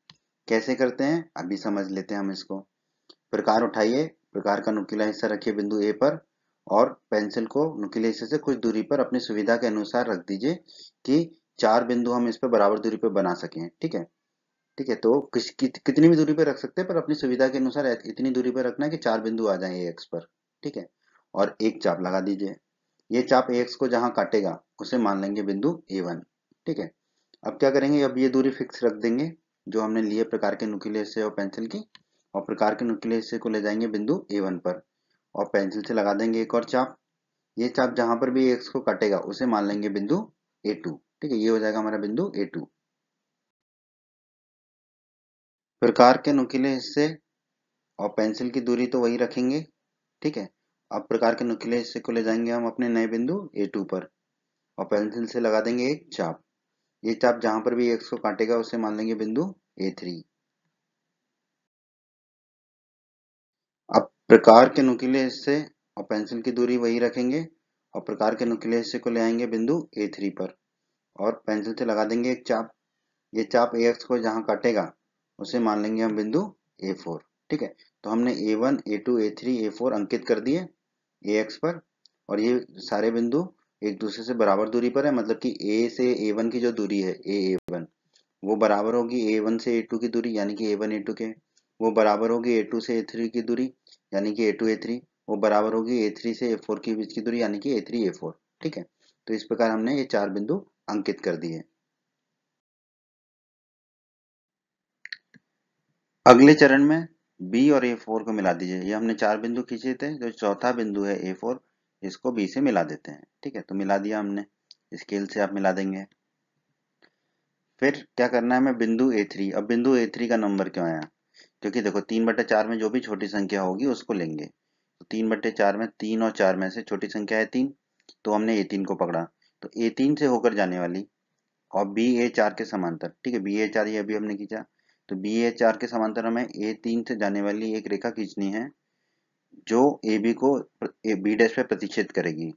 कैसे करते हैं अभी समझ लेते हैं हम इसको। प्रकार उठाइए, प्रकार का नुकीला हिस्सा रखिए बिंदु ए पर और पेंसिल को नुकीले हिस्से से कुछ दूरी पर अपनी सुविधा के अनुसार रख दीजिए कि 4 बिंदु हम इस पर बराबर दूरी पर बना सकें। ठीक है, ठीक है, तो कितनी भी दूरी पर रख सकते हैं, पर अपनी सुविधा के अनुसार इतनी दूरी पर रखना है कि 4 बिंदु आ जाए एक्स पर। ठीक है, और एक चाप लगा दीजिए। ये चाप एक्स को जहां काटेगा उसे मान लेंगे बिंदु A1। ठीक है, अब क्या करेंगे, अब ये दूरी फिक्स रख देंगे जो हमने लिए प्रकार के नुकीले हिस्से और पेंसिल की, और प्रकार के नुकीले हिस्से को ले जाएंगे बिंदु A1 पर और पेंसिल से लगा देंगे एक और चाप। ये चाप जहां पर भी एक्स को काटेगा उसे मान लेंगे बिंदु A2। ठीक है, ये हो जाएगा हमारा बिंदु A2। प्रकार के नुकीले हिस्से और पेंसिल की दूरी तो वही रखेंगे। ठीक है, अब प्रकार के नुकीले हिस्से को ले जाएंगे हम अपने नए बिंदु A2 पर और पेंसिल से लगा देंगे एक चाप। ये चाप जहां पर भी एक्स को काटेगा उसे मान लेंगे बिंदु A3। अब प्रकार के नुकीले हिस्से और पेंसिल की दूरी वही रखेंगे और प्रकार के नुकीले हिस्से को ले आएंगे बिंदु A3 पर और पेंसिल से लगा देंगे एक चाप। ये चाप AX को जहां काटेगा उसे मान लेंगे हम बिंदु A4। ठीक है, तो हमने A1 A2 A3 A4 अंकित कर दिए AX पर और ये सारे बिंदु एक दूसरे से बराबर दूरी पर है, मतलब कि A से A1 की जो दूरी है A1 वो बराबर होगी A1 से A2 की दूरी, यानी कि A1 A2 के। वो बराबर होगी A2 से A3 की दूरी, यानी कि A2 A3। वो बराबर होगी A3 से A4 के बीच की दूरी, यानी कि A3 A4। ठीक है, तो इस प्रकार हमने ये 4 बिंदु अंकित कर दिए। अगले चरण में B और A4 को मिला दीजिए। ये हमने 4 बिंदु खींचे थे, जो चौथा बिंदु है A4 इसको B से मिला देते हैं। ठीक है, तो मिला दिया हमने, स्केल से आप मिला देंगे। फिर क्या करना है हमें, बिंदु A3। अब बिंदु A3 का नंबर क्यों आया? क्योंकि देखो 3/4 में जो भी छोटी संख्या होगी उसको लेंगे। तो 3/4 में 3 और 4 में से छोटी संख्या है 3, तो हमने A3 को पकड़ा। तो A3 से होकर जाने वाली और BA4 के समांतर, ठीक है, BA4 ये अभी हमने खींचा, तो BA4 के समांतर हमें A3 से जाने वाली एक रेखा खींचनी है जो AB को B डैश पे प्रतिच्छेद करेगी।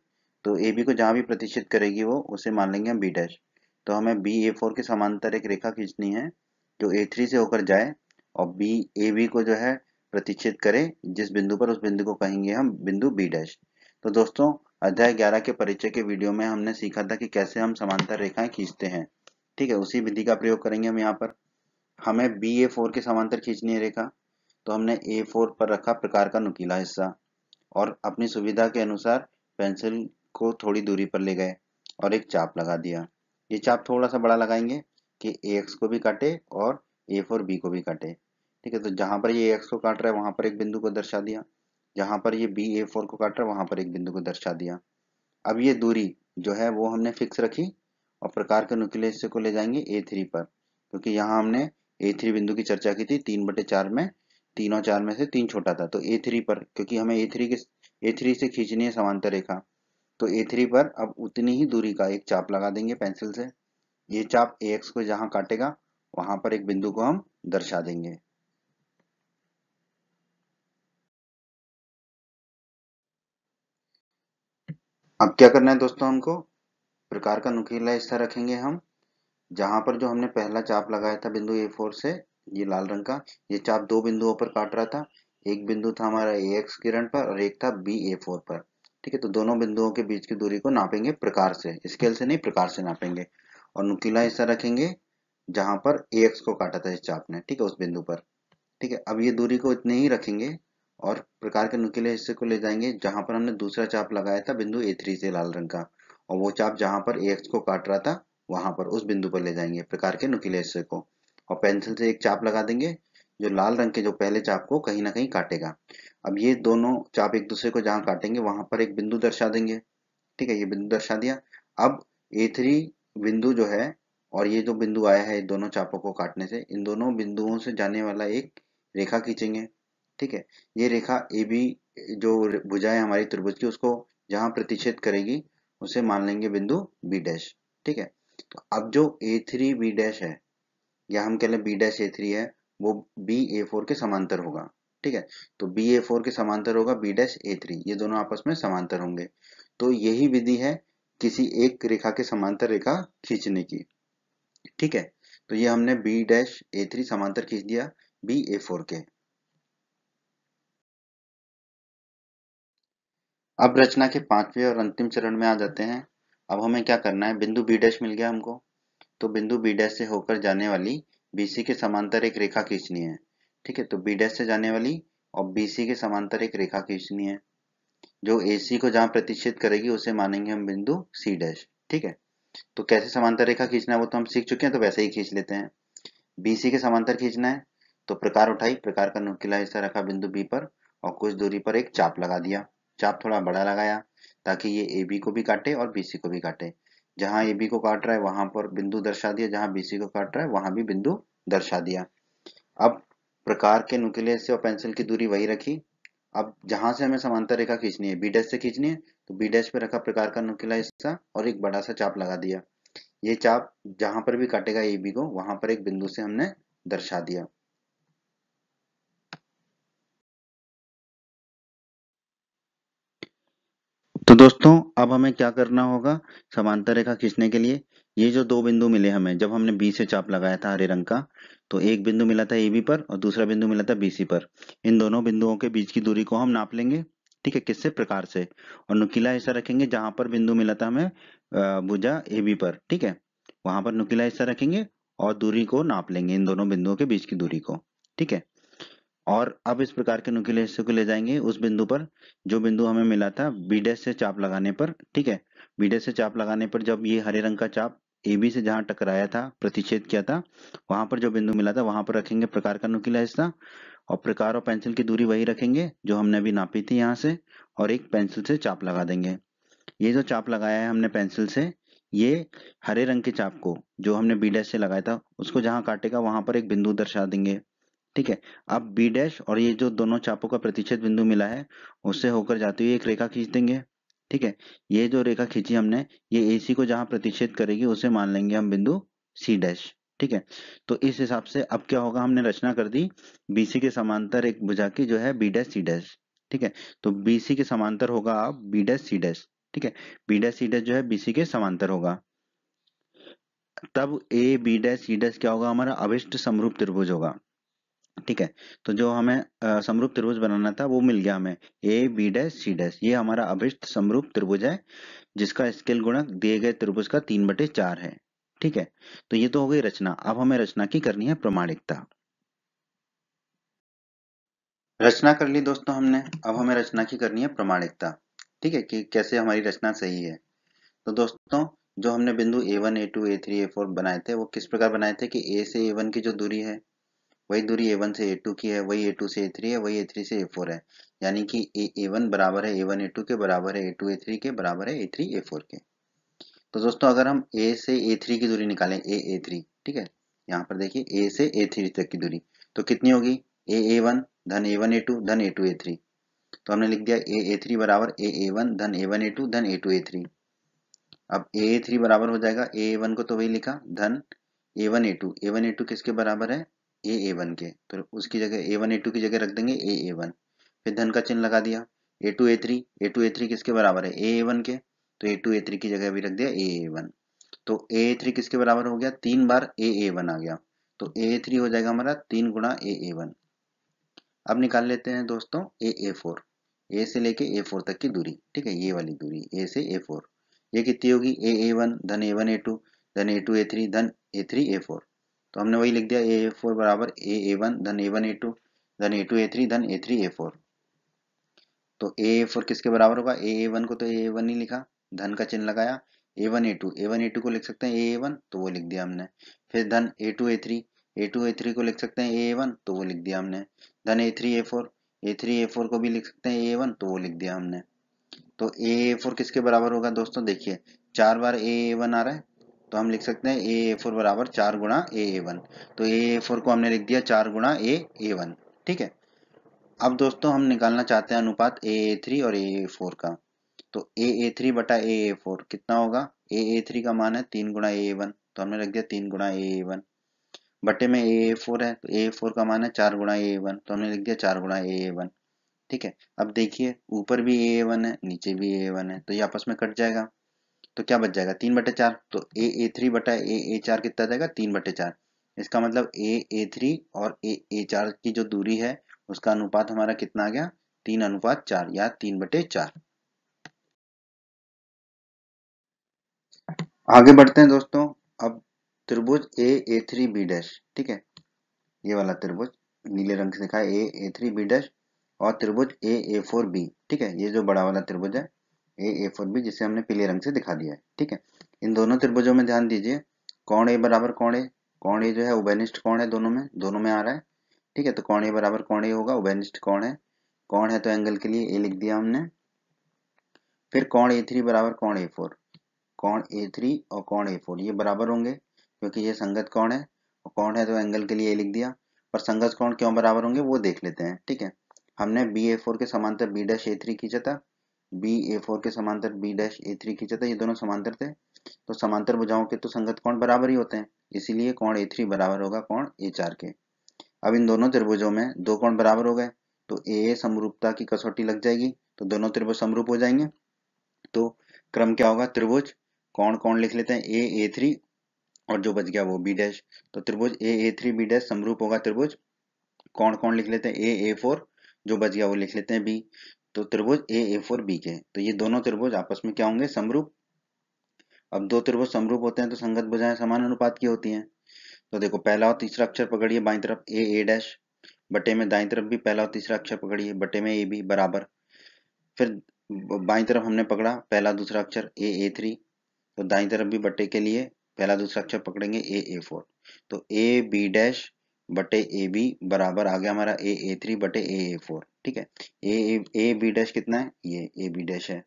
तो AB को जहां भी प्रतिच्छेद करेगी वो उसे मान लेंगे हम B डैश। तो हमें BA4 के समांतर एक रेखा खींचनी है जो A3 से होकर जाए और AB को जो है प्रतिच्छेद करे जिस बिंदु पर, उस बिंदु को कहेंगे हम बिंदु B डैश। तो दोस्तों अध्याय 11 के परिचय के वीडियो में हमने सीखा था कि कैसे हम समांतर रेखाएं खींचते हैं। ठीक है, उसी विधि का प्रयोग करेंगे हम यहाँ पर। हमें BA4 के समांतर खींचनी है रेखा, तो हमने A4 पर रखा प्रकार का नुकीला हिस्सा और अपनी सुविधा के अनुसार पेंसिल को थोड़ी दूरी पर ले गए और एक चाप लगा दिया। ये चाप थोड़ा सा बड़ा लगाएंगे कि AX को भी काटे और A4 B को भी काटे। ठीक है, तो जहां पर ये AX को काट रहा है वहां पर एक बिंदु को दर्शा दिया, जहां पर ये B A4 को काट रहा है वहां पर एक बिंदु को दर्शा दिया। अब ये दूरी जो है वो हमने फिक्स रखी और प्रकार के नुकीले हिस्से को ले जाएंगे A3 पर, क्योंकि यहाँ हमने A3 बिंदु की चर्चा की थी। 3/4 में 3 और 4 में से 3 छोटा था, तो A3 पर, क्योंकि हमें A3 से खींचनी है समांतर रेखा, तो A3 पर अब उतनी ही दूरी का एक चाप लगा देंगे पेंसिल से। ये चाप AX को जहां काटेगा वहां पर एक बिंदु को हम दर्शा देंगे। अब क्या करना है दोस्तों, हमको प्रकार का नुकीला हिस्सा रखेंगे हम जहां पर जो हमने पहला चाप लगाया था बिंदु A4 से, ये लाल रंग का, ये चाप दो बिंदुओं पर काट रहा था। एक बिंदु था हमारा AX किरण पर और एक था BA4 पर। ठीक है, तो दोनों बिंदुओं के बीच की दूरी को नापेंगे प्रकार से, स्केल से नहीं प्रकार से नापेंगे और नुकीला हिस्सा रखेंगे जहां पर AX को काटा था इस चाप ने। ठीक है, उस बिंदु पर। ठीक है, अब ये दूरी को इतने ही रखेंगे और प्रकार के नुकीले हिस्से को ले जाएंगे जहां पर हमने दूसरा चाप लगाया था बिंदु A3 से लाल रंग का, और वो चाप जहां पर AX को काट रहा था वहां पर उस बिंदु पर ले जाएंगे प्रकार के नुकीले हिस्से को, और पेंसिल से एक चाप लगा देंगे जो लाल रंग के जो पहले चाप को कहीं ना कहीं काटेगा। अब ये दोनों चाप एक दूसरे को जहां काटेंगे वहां पर एक बिंदु दर्शा देंगे। ठीक है, ये बिंदु दर्शा दिया। अब A3 बिंदु जो है और ये जो बिंदु आया है दोनों चापों को काटने से, इन दोनों बिंदुओं से जाने वाला एक रेखा खींचेंगे। ठीक है, ये रेखा ए बी जो भुजा है हमारी त्रिभुज की उसको जहां प्रतिच्छेद करेगी उसे मान लेंगे बिंदु बी डैश। ठीक है, तो अब जो A3 बी डैश है या हम कह लें बी डैश A3 है वो बी A4 के समांतर होगा। ठीक है, तो बी A4 के समांतर होगा बी डैश A3, ये दोनों आपस में समांतर होंगे। तो यही विधि है किसी एक रेखा के समांतर रेखा खींचने की। ठीक है, तो ये हमने बी डैश A3 समांतर खींच दिया बी A4 के। अब रचना के पांचवें और अंतिम चरण में आ जाते हैं। अब हमें क्या करना है, बिंदु बी डैश मिल गया हमको, तो बिंदु बी डैश से होकर जाने वाली BC के समांतर एक रेखा खींचनी है। ठीक है, तो बी डैश से जाने वाली और BC के समांतर एक रेखा खींचनी है जो AC को जहां प्रतिच्छेद करेगी उसे मानेंगे हम बिंदु C डैश। ठीक है, तो कैसे समांतर रेखा खींचना है वो तो हम सीख चुके हैं, तो वैसे ही खींच लेते हैं। BC के समांतर खींचना है तो प्रकार उठाई, प्रकार का नुकीला हिस्सा रखा बिंदु B पर और कुछ दूरी पर एक चाप लगा दिया। चाप थोड़ा बड़ा लगाया ताकि ये AB को भी काटे और BC को भी काटे। जहां AB को काट रहा है वहां पर बिंदु दर्शा दिया, जहां BC को काट रहा है वहां भी बिंदु दर्शा दिया। अब प्रकार के नुकीले हिस्से और पेंसिल की दूरी वही रखी। अब जहां से हमें समांतर रेखा खींचनी है बी डैश से खींचनी है, तो बी डैश पे रखा प्रकार का नुकीला हिस्सा और एक बड़ा सा चाप लगा दिया। ये चाप जहां पर भी काटेगा AB को वहां पर एक बिंदु से हमने दर्शा दिया। तो दोस्तों अब हमें क्या करना होगा समांतर रेखा खींचने के लिए, ये जो दो बिंदु मिले हमें जब हमने बी से चाप लगाया था हरे रंग का, तो एक बिंदु मिला था AB पर और दूसरा बिंदु मिला था BC पर। इन दोनों बिंदुओं के बीच की दूरी को हम नाप लेंगे। ठीक है, किससे, प्रकार से, और नुकीला हिस्सा रखेंगे जहां पर बिंदु मिला था हमें भुजा AB पर। ठीक है, वहां पर नुकीला हिस्सा रखेंगे और दूरी को नाप लेंगे इन दोनों बिंदुओं के बीच की दूरी को। ठीक है, और अब इस प्रकार के नुकीले हिस्से को ले जाएंगे उस बिंदु पर जो बिंदु हमें मिला था बी डैश से चाप लगाने पर। ठीक है, बी डैश से चाप लगाने पर जब ये हरे रंग का चाप AB से जहां टकराया था, प्रतिच्छेद किया था, वहां पर जो बिंदु मिला था वहां पर रखेंगे प्रकार का नुकीला हिस्सा, और प्रकार और पेंसिल की दूरी वही रखेंगे जो हमने अभी नापी थी यहाँ से, और एक पेंसिल से चाप लगा देंगे। ये जो चाप लगाया है हमने पेंसिल से, ये हरे रंग के चाप को जो हमने बी डैश से लगाया था उसको जहां काटेगा वहां पर एक बिंदु दर्शा देंगे। ठीक है, अब बी डैश और ये जो दोनों चापों का प्रतिच्छेद बिंदु मिला है उससे होकर जाती हुई एक रेखा खींच देंगे। ठीक है, ये जो रेखा खींची हमने ये AC को जहां प्रतिच्छेद करेगी उसे मान लेंगे हम बिंदु C डैश। ठीक है, तो इस हिसाब से अब क्या होगा, हमने रचना कर दी BC के समांतर एक भुजा की जो है बी डैश C डैश। ठीक है, तो BC के समांतर होगा अब बी डैश C डैश। ठीक है, बी डैश C डैश जो है BC के समांतर होगा। तब A B dash C dash क्या होगा, हमारा अभिष्ट समरूप त्रिभुज होगा। ठीक है, तो जो हमें समरूप त्रिभुज बनाना था वो मिल गया हमें, A B dash C dash, ये हमारा अभिष्ट समरूप त्रिभुज है जिसका स्केल गुणक दिए गए त्रिभुज का 3/4 है। ठीक है, तो ये तो हो गई रचना। अब हमें रचना की करनी है प्रमाणिकता। रचना कर ली दोस्तों हमने, अब हमें रचना की करनी है प्रमाणिकता। ठीक है, कि कैसे हमारी रचना सही है। तो दोस्तों जो हमने बिंदु A1 A2 A3 A4 बनाए थे वो किस प्रकार बनाए थे कि A से A1 की जो दूरी है वही दूरी A1 से A2 की है, वही A2 से A3 है, वही A3 से A4 है। यानी कि A1 बराबर है A1 A2 के, बराबर है A2 A3 के, बराबर है A3 A4 के। तो दोस्तों अगर हम A से A3 की दूरी निकालें, A3, ठीक है, यहाँ पर देखिए A से A3 तक की दूरी तो कितनी होगी, A1 धन A1 A2 धन A2 A3। तो हमने लिख दिया A3 बराबर A1 धन A1 A2 धन A2 A3। अब A3 बराबर हो जाएगा A1 को तो वही लिखा धन A1 A2, A1 A2 किसके बराबर है, A1 के, तो उसकी जगह A1 A2 की जगह रख देंगे A1, फिर धन का चिन्ह लगा दिया। A2 A3, A2 A3 किसके बराबर है, A1 के, तो A2 A3 की जगह भी रख दिया A1। तो A3 किसके बराबर हो गया, 3 बार A1 आ गया, तो A3 हो जाएगा हमारा 3 गुणा A1। अब निकाल लेते हैं दोस्तों A4, A से लेके A4 तक की दूरी। ठीक है, ये वाली दूरी A से A4 ये कितनी होगी, A1 धन A1 A2 धन A2 A3 धन A3 A4। तो हमने वही लिख दिया A4 बराबर A1 धन A1 A2 धन A2 A3 धन A3 A4। तो A4 किसके बराबर होगा, A1 को तो A1 ही लिखा, धन का चिन्ह लगाया, A1 A2 को लिख सकते हैं A1, तो वो लिख दिया हमने। फिर धन A2 A3 को लिख सकते हैं A1, तो वो लिख दिया हमने। धन A3 A4 को भी लिख सकते हैं A1, तो वो लिख दिया हमने। तो A4 किसके बराबर होगा दोस्तों, देखिए 4 बार A1 आ रहा है, तो हम लिख सकते हैं A4 बराबर 4 गुणा A1। तो A4 को हमने लिख दिया 4 गुणा A1। ठीक है। अब दोस्तों हम निकालना चाहते हैं अनुपात AA3 और AA4 का। तो AA3 बटा AA4 कितना होगा, AA3 का मान है 3 गुणा AA1, तो हमने रख दिया 3 गुणा AA1, बटे में AA4 है, तो AA4 का मान है 4 गुणा AA1, तो हमने लिख दिया 4 गुणा AA1। ठीक है। अब देखिए ऊपर भी AA1 है, नीचे भी AA1 है, तो ये आपस में कट जाएगा, तो क्या बच जाएगा 3/4। तो AA3 बटा AA4 कितना जाएगा, 3/4। इसका मतलब AA3 और AA4 की जो दूरी है उसका अनुपात हमारा कितना आ गया, 3:4 या 3/4। आगे बढ़ते हैं दोस्तों। अब त्रिभुज AA3B', ठीक है, ये वाला त्रिभुज नीले रंग से लिखा है AA3B' और त्रिभुज AA4B, ठीक है, ये जो बड़ा वाला त्रिभुज है AA4B जिसे हमने पीले रंग से दिखा दिया है। ठीक है। इन दोनों त्रिभुजों में ध्यान दीजिए, कोण A बराबर कोण A जो है उभयनिष्ठ कोण है, दोनों में आ रहा है। ठीक है। तो कोण A बराबर कोण A होगा, उभयनिष्ठ कोण है तो एंगल के लिए A लिख दिया हमने। फिर कोण A3 बराबर कोण A4, कोण A3 और कोण A4 ये बराबर होंगे क्योंकि ये संगत कोण है, और कोण है तो एंगल के लिए A लिख दिया। पर संगत कोण क्यों बराबर होंगे वो देख लेते हैं। ठीक है। हमने BA4 के समांतर B'A3 खींचा था, BA4 के समांतर B'A3 खींचा था, ये दोनों समांतर थे, तो समांतर भुजाओं के तो संगत कोण बराबर ही होते हैं, इसीलिए कोण A3 बराबर होगा कोण A4 के। अब इन दोनों त्रिभुजों में दो कोण बराबर हो गए, तो A समरूपता की कसौटी लग जाएगी, तो दोनों त्रिभुज समरूप हो जाएंगे। तो क्रम क्या होगा, त्रिभुज कोण कोण लिख लेते हैं A3 और जो बच गया वो B', तो त्रिभुज AA3B' समरूप होगा त्रिभुज कोण कोण लिख लेते हैं AA4, जो बच गया वो लिख लेते हैं B, तो त्रिभुज AA4B के। तो ये दोनों त्रिभुज आपस में क्या होंगे, समरूप। अब दो त्रिभुज समरूप होते हैं तो संगत भुजाएं समान अनुपात की होती हैं। तो देखो पहला और तीसरा अक्षर पकड़िए बाईं तरफ A बटे में दाईं तरफ भी पहला और तीसरा अक्षर पकड़िए बटे में AB बराबर। फिर बाईं तरफ हमने पकड़ा पहला दूसरा अक्षर AA3, तो दाईं तरफ भी बटे के लिए पहला दूसरा अक्षर पकड़ेंगे AA4, तो AB' बटे AB बराबर आ गया हमारा AA3 बटे AA4। ठीक है। AB' कितना है, ये AB' है,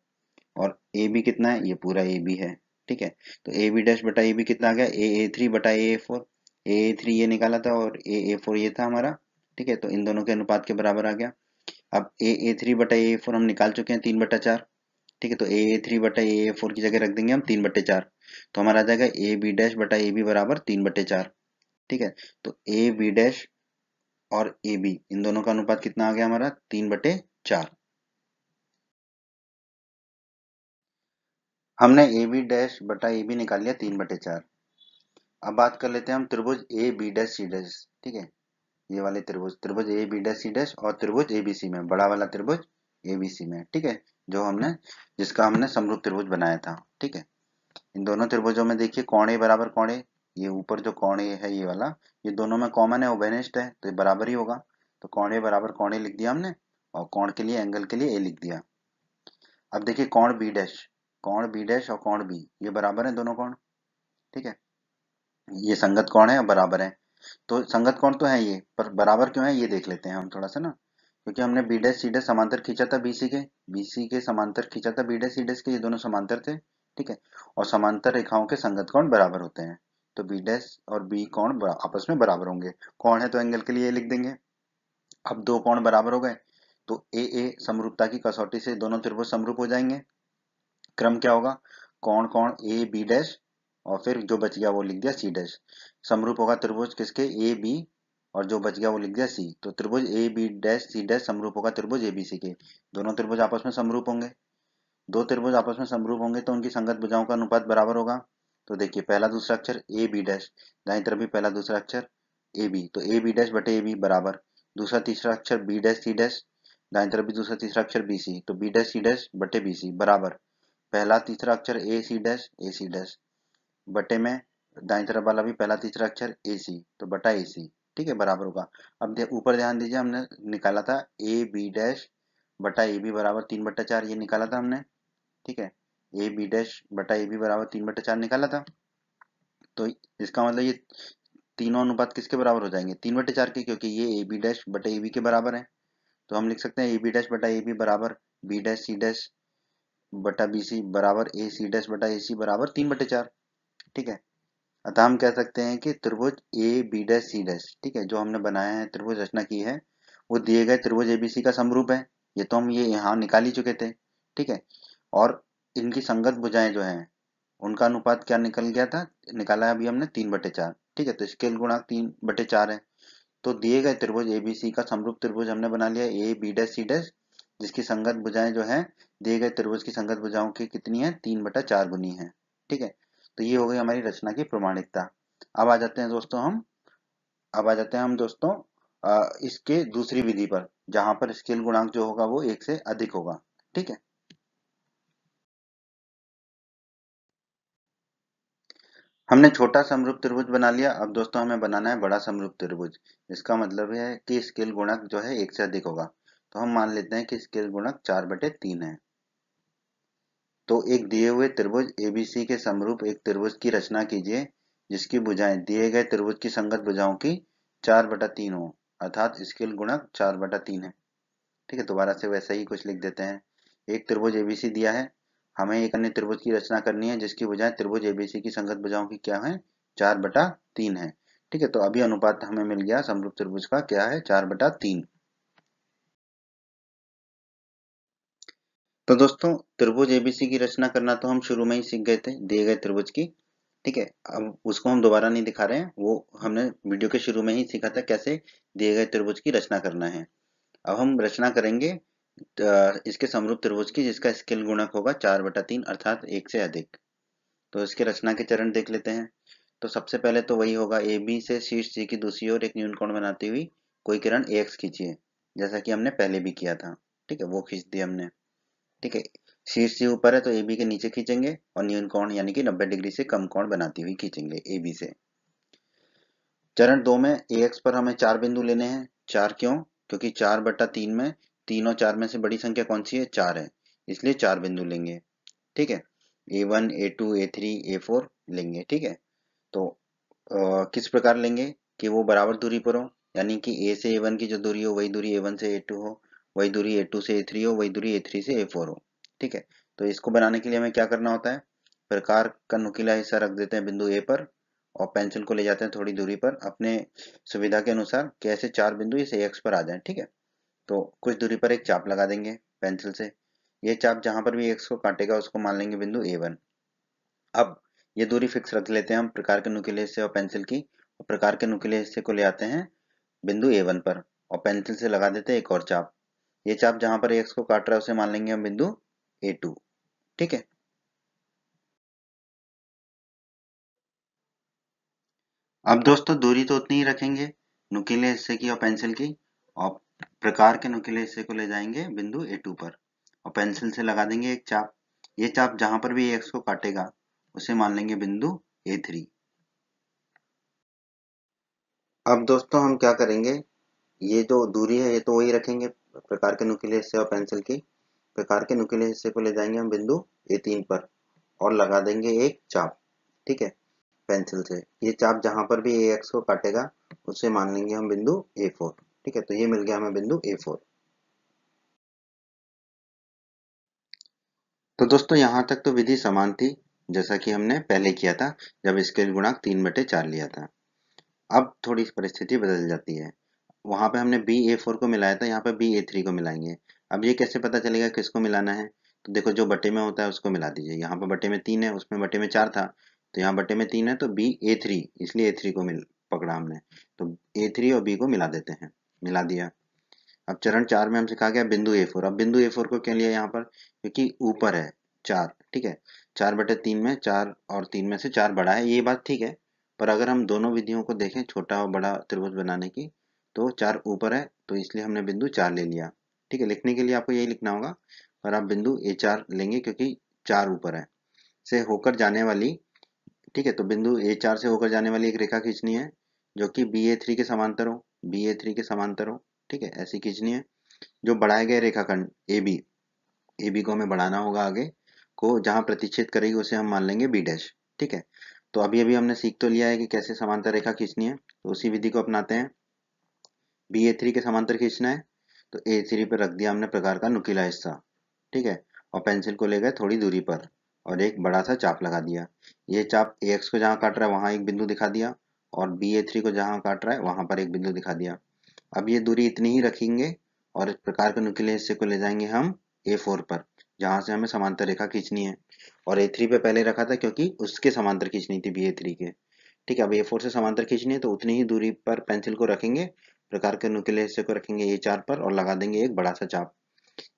और AB कितना है, ये पूरा AB है। ठीक है। तो AB' बटा AB कितना आ गया, AA3 बटा AA4, AA3 ये निकाला था और AA4 ये था हमारा। ठीक है। तो इन दोनों के अनुपात के बराबर आ गया। अब AA3 बटा AA4 हम निकाल चुके हैं 3/4। ठीक है। तो AA3 बटा AA4 की जगह रख देंगे हम 3/4, तो हमारा आ जाएगा AB' बटा AB बराबर 3/4। ठीक है। तो AB' और AB इन दोनों का अनुपात कितना आ गया हमारा, 3/4। हमने AB' बटा AB निकाल लिया 3/4। अब बात कर लेते हैं हम त्रिभुज AB', ठीक है, ये वाले त्रिभुज AB', और त्रिभुज ABC में, बड़ा वाला त्रिभुज ABC में। ठीक है। जो हमने जिसका हमने समरूप त्रिभुज बनाया था। ठीक है। इन दोनों त्रिभुजों में देखिए कोण A बराबर कोण A, ये ऊपर जो कोण A है ये वाला, ये दोनों में कॉमन है, उभयनिष्ठ है, तो ये बराबर ही होगा। तो कोण A बराबर कोण A लिख दिया हमने, और कोण के लिए एंगल के लिए A लिख दिया। अब देखिए कोण B' और कोण B ये बराबर है दोनों कोण। ठीक है। ये संगत कोण है और बराबर है, तो संगत कोण तो है ये, पर बराबर क्यों है ये देख लेते हैं हम थोड़ा सा ना, क्योंकि हमने B' C' समांतर खींचा था BC के समांतर खींचा था B' के, ये दोनों समांतर थे। ठीक है। और समांतर रेखाओं के संगत कोण बराबर होते हैं, तो B' और B कोण आपस में बराबर होंगे। कोण है तो एंगल के लिए लिख देंगे। अब दो कोण बराबर हो गए, तो AA समरूपता की कसौटी से दोनों त्रिभुज समरूप हो जाएंगे। क्रम क्या होगा, कोण कोण AB' और फिर जो बच गया वो लिख दिया C'। समरूप होगा त्रिभुज किसके, AB, और जो बच गया वो लिख दिया C, तो त्रिभुज AB' C' समरूप होगा त्रिभुज ABC के। दोनों त्रिभुज आपस में समरूप होंगे, दो त्रिभुज आपस में समरूप होंगे तो उनकी संगत भुजाओं का अनुपात बराबर होगा। तो देखिए पहला दूसरा अक्षर AB', दाईं तरफ भी पहला दूसरा अक्षर AB, तो AB' बटे AB बराबर, दूसरा तीसरा अक्षर B' C', दाईं तरफ भी दूसरा तीसरा अक्षर BC, तो B' C' बटे BC बराबर, पहला तीसरा अक्षर AC' बटे में दाईं तरफ वाला भी पहला तीसरा अक्षर AC, तो बटा AC। ठीक है, बराबर होगा। अब ऊपर ध्यान दीजिए, हमने निकाला था AB' बटा ए बी बराबर 3/4 ये निकाला था हमने, ठीक है। ए बी डैश बटा ए बी बराबर 3/4 निकाला था। तो इसका मतलब ये तीनों अनुपात किसके बराबर हो जाएंगे, 3/4 के, क्योंकि ये ए बी डैश बटा ए बी के बराबर है। तो हम लिख सकते हैं ए बी डैश बटा ए बी बराबर बी डैश सी डैश बटा बी सी बराबर ए सी डैश बटा ए सी बराबर 3/4, ठीक है। अतः हम कह सकते हैं कि त्रिभुज A B dash C dash, ठीक है, जो हमने बनाया है, त्रिभुज रचना की है, वो दिए गए त्रिभुज एबीसी का समरूप है। ये तो हम ये यहाँ निकाल ही चुके थे, ठीक है। और इनकी संगत भुजाएं जो हैं उनका अनुपात क्या निकल गया था, निकाला है अभी हमने 3/4, ठीक है। तो स्केल गुणांक 3/4 है। तो दिए गए त्रिभुज एबीसी का समरूप त्रिभुज हमने बना लिया A B dash C dash, जिसकी संगत भुजाएं जो है दिए गए त्रिभुज की संगत भुजाओं की कितनी है, 3/4 गुनी है, ठीक है। तो ये हो गई हमारी रचना की प्रमाणिकता। अब आ जाते हैं दोस्तों हम अब आ जाते हैं हम दोस्तों इसके दूसरी विधि पर, जहां पर स्केल गुणांक जो होगा वो 1 से अधिक होगा, ठीक है। हमने छोटा समरूप त्रिभुज बना लिया। अब दोस्तों हमें बनाना है बड़ा समरूप त्रिभुज। इसका मतलब है कि स्केल गुणक जो है 1 से अधिक होगा। तो हम मान लेते हैं कि स्केल गुणक 4/3 है। तो एक दिए हुए त्रिभुज एबीसी के समरूप एक त्रिभुज की रचना कीजिए जिसकी भुजाएं दिए गए त्रिभुज की संगत भुजाओं की 4/3 हो, अर्थात स्केल गुणक 4/3 है, ठीक है। दोबारा से वैसे ही कुछ लिख देते हैं। एक त्रिभुज एबीसी दिया है, हमें एक अन्य त्रिभुज की रचना करनी है जिसकी भुजाएं त्रिभुज एबीसी की संगत भुजाओं की क्या है, 4/3 है, ठीक है। तो अभी अनुपात हमें मिल गया समरूप त्रिभुज का, क्या है, 4/3। तो दोस्तों त्रिभुज एबीसी की रचना करना तो हम शुरू में ही सीख गए थे दिए गए त्रिभुज की, ठीक है। अब उसको हम दोबारा नहीं दिखा रहे हैं, वो हमने वीडियो के शुरू में ही सीखा था कैसे दिए गए त्रिभुज की रचना करना है। अब हम रचना करेंगे इसके समरूप त्रिभुज की जिसका स्केल गुणक होगा 4/3 अर्थात 1 से अधिक। तो इसके रचना के चरण देख लेते हैं। तो सबसे पहले तो वही होगा, ए बी से शीर्ष सी की दूसरी ओर एक न्यूनकोण बनाती हुई कोई किरण ए एक्स खींचिए, जैसा कि हमने पहले भी किया था, ठीक है, वो खींच दिया हमने, ठीक है। शीर्ष से ऊपर है तो ए बी के नीचे खींचेंगे और न्यूनकोण यानी कि 90 डिग्री से कम कोण बनाती हुई खींचेंगे ए बी से। चरण 2 में ए एक्स पर हमें 4 बिंदु लेने हैं। 4 क्यों, क्योंकि 4/3 में 3 और 4 में से बड़ी संख्या कौन सी है, 4 है, इसलिए 4 बिंदु लेंगे, ठीक है। A1 A2 A3 A4 लेंगे, ठीक है। तो किस प्रकार लेंगे कि वो बराबर दूरी पर हो, यानी कि A से A1 की जो दूरी हो वही दूरी A1 से A2 हो, वही दूरी A2 से A3 हो, वही दूरी A3 से A4 हो, ठीक है। तो इसको बनाने के लिए हमें क्या करना होता है, प्रकार का नुकीला हिस्सा रख देते हैं बिंदु A पर और पेंसिल को ले जाते हैं थोड़ी दूरी पर, अपने सुविधा के अनुसार कैसे 4 बिंदु इस AX पर आ जाए, ठीक है। तो कुछ दूरी पर एक चाप लगा देंगे पेंसिल से। ये चाप जहां पर भी एक्स को काटेगा उसको मान लेंगे बिंदु A1। अब ये दूरी फिक्स रख लेते हैं हम प्रकार के नुकीले हिस्से और पेंसिल की, और प्रकार के नुकीले हिस्से को ले आते हैं बिंदु A1 पर और पेंसिल से लगा देते हैं एक और चाप। ये चाप जहां पर एक्स को काट रहा है उसे मान लेंगे हम बिंदु A2, ठीक है। अब दोस्तों दूरी तो उतनी ही रखेंगे नुकीले हिस्से की और पेंसिल की, और प्रकार के नुकीले हिस्से को ले जाएंगे बिंदु A2 पर और पेंसिल से लगा देंगे एक चाप। ये चाप जहां पर भी एक्स को काटेगा उसे मान लेंगे बिंदु A3। अब दोस्तों हम क्या करेंगे, ये जो दूरी है ये तो वही रखेंगे प्रकार के नुकीले हिस्से और पेंसिल की। प्रकार के नुकीले हिस्से को ले जाएंगे हम बिंदु A3 पर और लगा देंगे एक चाप, ठीक है, पेंसिल से। ये चाप जहां पर भी AX को काटेगा उसे मान लेंगे हम बिंदु A4, ठीक है। तो ये मिल गया हमें बिंदु A4। तो दोस्तों यहाँ तक तो विधि समान थी जैसा कि हमने पहले किया था जब स्केल गुणांक 3/4 लिया था। अब थोड़ी परिस्थिति बदल जाती है। वहां पे हमने BA4 को मिलाया था, यहाँ पे BA3 को मिलाएंगे। अब ये कैसे पता चलेगा किसको मिलाना है, तो देखो जो बटे में होता है उसको मिला दीजिए। यहाँ पे बटे में 3 है, उसमें बटे में 4 था, तो यहाँ बटे में 3 है तो BA3, इसलिए A3 को मिल पकड़ा हमने। तो A3 और B को मिला देते हैं, मिला दिया। अब चरण 4 में हमसे कहा गया बिंदु A4। अब बिंदु A4 को क्यों लिया यहाँ पर, क्योंकि ऊपर है 4, ठीक है। 4/3 में 4 और 3 में से 4 बड़ा है, ये बात ठीक है। पर अगर हम दोनों विधियों को देखें छोटा और बड़ा त्रिभुज बनाने की, तो 4 ऊपर है तो इसलिए हमने बिंदु 4 ले लिया, ठीक है। लिखने के लिए आपको यही लिखना होगा, पर आप बिंदु A4 लेंगे क्योंकि 4 ऊपर है। से होकर जाने वाली, ठीक है, तो बिंदु A4 से होकर जाने वाली एक रेखा खींचनी है जो कि BA3 के समांतर हो, BA3 के समांतर हो, ठीक है, ऐसी खींचनी है। जो बढ़ाए गए रेखाखंड ए बी को हमें बढ़ाना होगा आगे को, जहां प्रतिच्छेद करेगी उसे हम मान लेंगे बी डैश। ठीक है, तो अभी अभी हमने सीख तो लिया है कि कैसे समांतर रेखा खींचनी है, तो उसी विधि को अपनाते हैं। बी ए थ्री के समांतर खींचना है, तो ए थ्री पर रख दिया हमने प्रकार का नुकीला हिस्सा। ठीक है, और पेंसिल को ले गए थोड़ी दूरी पर और एक बड़ा सा चाप लगा दिया। ये चाप ए एक्स को जहाँ काट रहा है वहां एक बिंदु दिखा दिया, और बी ए थ्री को जहाँ काट रहा है वहां पर एक बिंदु दिखा दिया। अब ये दूरी इतनी ही रखेंगे और इस प्रकार के नुकीले हिस्से को ले जाएंगे हम ए फोर पर, जहां से हमें समांतर रेखा खींचनी है। और ए थ्री पे पहले रखा था क्योंकि उसके समांतर खींचनी थी बी ए थ्री के। ठीक है, अब ए फोर से समांतर खींचनी है तो उतनी ही दूरी पर पेंसिल को रखेंगे, प्रकार के नुकीले हिस्से को रखेंगे ए चार पर और लगा देंगे एक बड़ा सा चाप।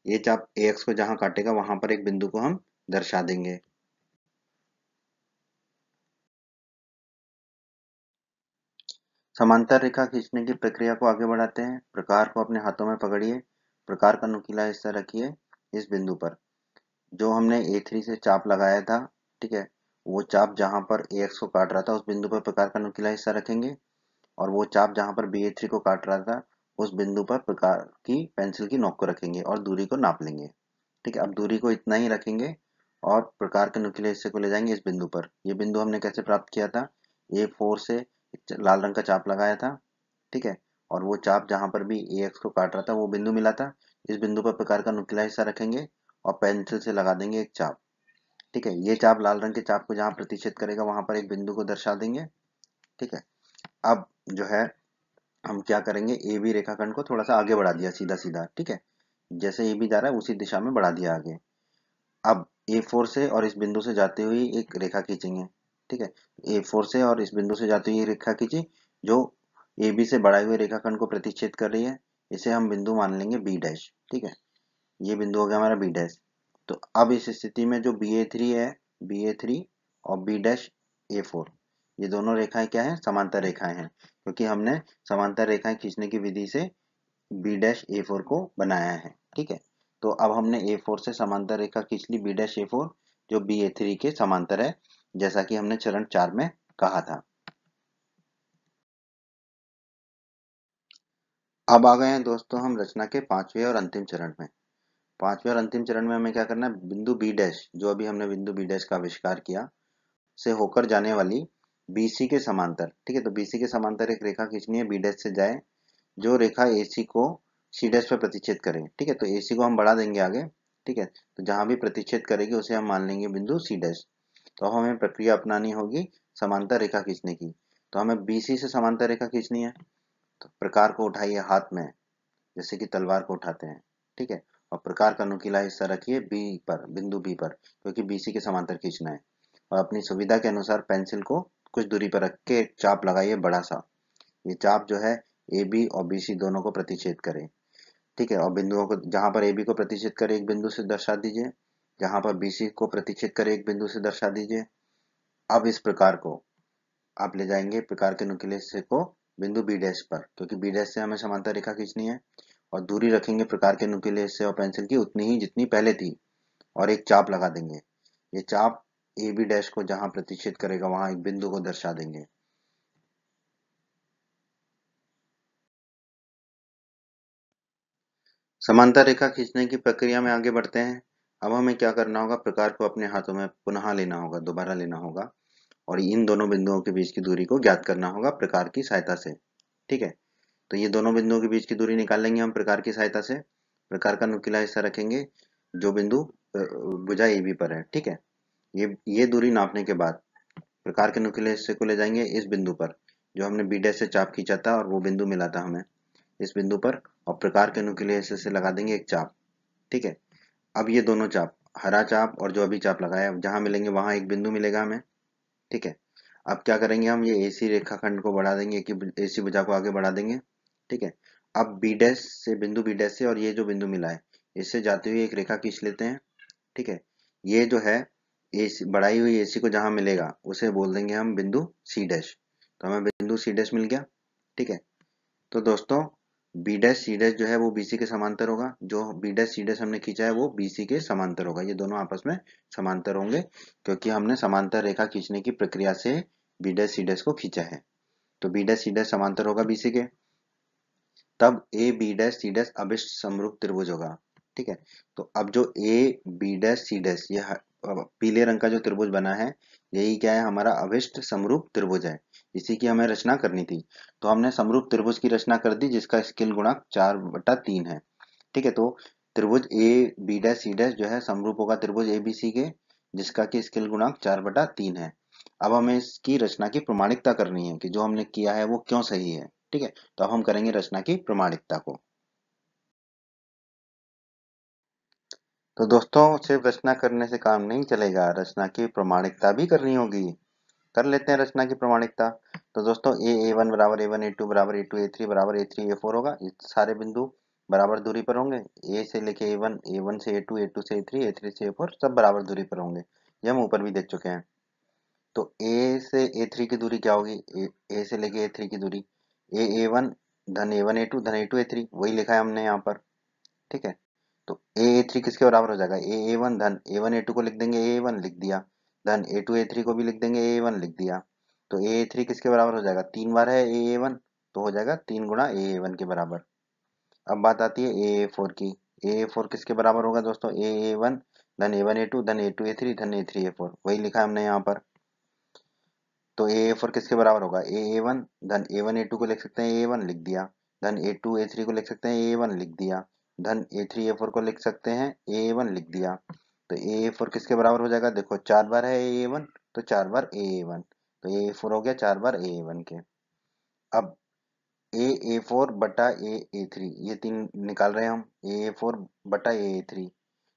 ये चाप ए एक्स को जहां काटेगा वहां पर एक बिंदु को हम दर्शा देंगे। समांतर रेखा खींचने की प्रक्रिया को आगे बढ़ाते हैं। प्रकार को अपने हाथों में पकड़िए, प्रकार का नुकीला हिस्सा रखिए इस बिंदु पर जो हमने ए थ्री से चाप लगाया था। ठीक है, वो चाप जहां पर ए एक्स को काट रहा था उस बिंदु पर प्रकार का नुकीला हिस्सा रखेंगे, और वो चाप जहां पर बी ए थ्री को काट रहा था उस बिंदु पर प्रकार की पेंसिल की नोक को रखेंगे और दूरी को नाप लेंगे। ठीक है, अब दूरी को इतना ही रखेंगे और प्रकार के नुकीले हिस्से को ले जाएंगे इस बिंदु पर। ये बिंदु हमने कैसे प्राप्त किया था, ए फोर से लाल रंग का चाप लगाया था। ठीक है, और वो चाप जहां पर भी ए एक्स को काट रहा था वो बिंदु मिला था। इस बिंदु पर प्रकार का नुकीला हिस्सा रखेंगे और पेंसिल से लगा देंगे एक चाप। ठीक है, ये चाप लाल रंग के चाप को जहां प्रतिच्छेद करेगा वहां पर एक बिंदु को दर्शा देंगे। ठीक है, अब जो है हम क्या करेंगे, ए बी रेखाखंड को थोड़ा सा आगे बढ़ा दिया सीधा सीधा। ठीक है, जैसे ए बी जा रहा है उसी दिशा में बढ़ा दिया आगे। अब ए फोर से और इस बिंदु से जाते हुए एक रेखा खींचेंगे। ठीक है, ए फोर से और इस बिंदु से जाते हुए रेखा खींची जो ए बी से बढ़ाए हुए रेखाखंड को प्रतिच्छेद कर रही है। इसे हम बिंदु मान लेंगे बी डैश। ठीक है, ये बिंदु हो गया हमारा बी डैश। तो अब इस स्थिति में जो बी ए थ्री है, बी ए थ्री और बी डैश ए फोर, ये दोनों रेखाएं क्या है, समांतर रेखाएं हैं, क्योंकि हमने समांतर रेखाएं खींचने की विधि से बी डैश ए फोर को बनाया है। ठीक है, तो अब हमने ए फोर से समांतर रेखा खींच ली बी डैश ए फोर जो बी ए थ्री के समांतर है, जैसा कि हमने चरण 4 में कहा था। अब आ गए हैं दोस्तों हम रचना के पांचवें और अंतिम चरण में। पांचवें और अंतिम चरण में हमें क्या करना है, बिंदु बी डैश, जो अभी हमने बिंदु बी डैश का आविष्कार किया, से होकर जाने वाली बीसी के समांतर। ठीक है, तो बीसी के समांतर एक रेखा खींचनी है, बी डैश से जाए जो रेखा एसी को सी डैश पर प्रतिच्छेद करे। ठीक है, तो एसी को हम बढ़ा देंगे आगे। ठीक है, तो जहां भी प्रतिच्छेद करेगी उसे हम मान लेंगे बिंदु सी डैश। तो अब हमें प्रक्रिया अपनानी होगी समांतर रेखा खींचने की। तो हमें बीसी से समांतर रेखा खींचनी है, तो प्रकार को उठाइए हाथ में जैसे कि तलवार को उठाते हैं। ठीक है, और प्रकार का नुकीला हिस्सा रखिए बी पर, बिंदु बी पर, क्योंकि बीसी के समांतर खींचना है। और अपनी सुविधा के अनुसार पेंसिल को कुछ दूरी पर रख के एक चाप लगाइए बड़ा सा। ये चाप जो है ए बी और बी सी दोनों को प्रतिच्छेद करे। ठीक है, और बिंदुओं को जहां पर ए बी को प्रतिच्छेद करे एक बिंदु से दर्शा दीजिए, जहां पर बी सी को प्रतिच्छेद करे एक बिंदु से दर्शा दीजिए। अब इस प्रकार को आप ले जाएंगे प्रकार के नुकीले हिस्से को बिंदु बी डैश पर, क्योंकि बी डैश से हमें समांतर रेखा खींचनी है। और दूरी रखेंगे प्रकार के नुकीले हिस्से और पेंसिल की उतनी ही जितनी पहले थी, और एक चाप लगा देंगे। ये चाप ए बी डैश को जहां प्रतिच्छेद करेगा वहां एक बिंदु को दर्शा देंगे। समांतर रेखा खींचने की प्रक्रिया में आगे बढ़ते हैं। अब हमें क्या करना होगा, प्रकार को अपने हाथों में पुनः लेना होगा, दोबारा लेना होगा, और इन दोनों बिंदुओं के बीच की दूरी को ज्ञात करना होगा प्रकार की सहायता से। ठीक है, तो ये दोनों बिंदुओं के बीच की दूरी निकाल लेंगे हम प्रकार की सहायता से। प्रकार का नुकीला हिस्सा रखेंगे जो बिंदु भुजा ए बी पर है। ठीक है, ये दूरी नापने के बाद प्रकार के नुकीले हिस्से को ले जाएंगे इस बिंदु पर जो हमने बी डैश से चाप खींचा था और वो बिंदु मिला था हमें, इस बिंदु पर, और प्रकार के नुकीले हिस्से से लगा देंगे एक चाप। ठीक है, अब ये दोनों चाप, हरा चाप और जो अभी चाप लगाया जहां मिलेंगे वहां एक बिंदु मिलेगा हमें। ठीक है, अब क्या करेंगे हम, ये एसी रेखाखंड को बढ़ा देंगे कि एसी भुजा को आगे बढ़ा देंगे। ठीक है, अब बी डैश से, बिंदु बी डैश से और ये जो बिंदु मिला है इससे जाते हुए एक रेखा खींच लेते हैं। ठीक है, ये जो है एसी बढ़ाई हुई एसी को जहां मिलेगा उसे बोल देंगे हम बिंदु सी डैश। तो हमें बिंदु सी डैश मिल गया। ठीक है, तो दोस्तों बी डैश सी डैश जो है वो बीसी के समांतर होगा, जो बी डैश सी डैश हमने खींचा है वो बीसी के समांतर होगा। ये दोनों आपस में समांतर होंगे क्योंकि हमने समांतर रेखा खींचने की प्रक्रिया से बी डैश सी डैश को खींचा है। तो बी डैश सी डैश समांतर होगा बीसी के। तब A B dash C dash अभिष्ट समरूप त्रिभुज होगा। ठीक है, तो अब जो A B dash C dash ये पीले रंग का जो त्रिभुज बना है, यही क्या है, हमारा अभिष्ट समरूप त्रिभुज है। इसी की हमें रचना करनी थी। तो हमने समरूप त्रिभुज की रचना कर दी, जिसका स्केल गुणांक 4/3 है। ठीक है, तो त्रिभुज A B dash C dash जो है समरूप होगा त्रिभुज ए बी सी के, जिसका कि स्केल गुणांक 4/3 है। अब हमें इसकी रचना की प्रमाणिकता करनी है कि जो हमने किया है वो क्यों सही है। ठीक है, तो अब हम करेंगे रचना की प्रमाणिकता को। तो दोस्तों, सिर्फ रचना करने से काम नहीं चलेगा, रचना की प्रमाणिकता भी करनी होगी। कर लेते हैं रचना की प्रमाणिकता। तो दोस्तों, ए वन बराबर ए वन ए टू बराबर ए टू ए थ्री बराबर ए थ्री ए फोर होगा। ये सारे बिंदु बराबर दूरी पर होंगे। ए से लेके ए वन से ए टू से ए थ्री से ए फोर सब बराबर दूरी पर होंगे। ये हम ऊपर भी देख चुके हैं। तो ए से ए थ्री की दूरी क्या होगी, ए से लेके ए थ्री की दूरी ए वन धन ए वन ए टू धन ए टू ए थ्री, वही लिखा है हमने यहाँ पर। ठीक है, तो ए थ्री किसके बराबर हो जाएगा, ए वन धन ए वन ए टू को लिख देंगे ए वन लिख दिया, धन ए टू ए थ्री को भी लिख देंगे ए वन लिख दिया। तो ए थ्री किसके बराबर हो जाएगा, 3 बार है ए वन, तो हो जाएगा 3 गुणा ए वन के बराबर। अब बात आती है ए फोर की। ए फोर किसके बराबर होगा दोस्तों, ए वन धन ए वन ए टू धन ए टू ए थ्री धन ए थ्री ए फोर, वही लिखा है हमने यहाँ पर। तो ए फोर किसके बराबर होगा, ए वन धन ए वन ए टू को लिख सकते हैं ए वन लिख दिया, धन ए टू ए थ्री को लिख सकते हैं ए वन लिख दिया, धन ए थ्री ए फोर को लिख सकते हैं ए वन लिख दिया। तो ए फोर किसके बराबर हो जाएगा, देखो 4 बार है ए वन, तो 4 बार ए वन, तो ए फोर हो गया 4 बार ए वन के। अब ए फोर बटा ए थ्री, ये तीन निकाल रहे हैं हम, ए फोर बटा ए थ्री।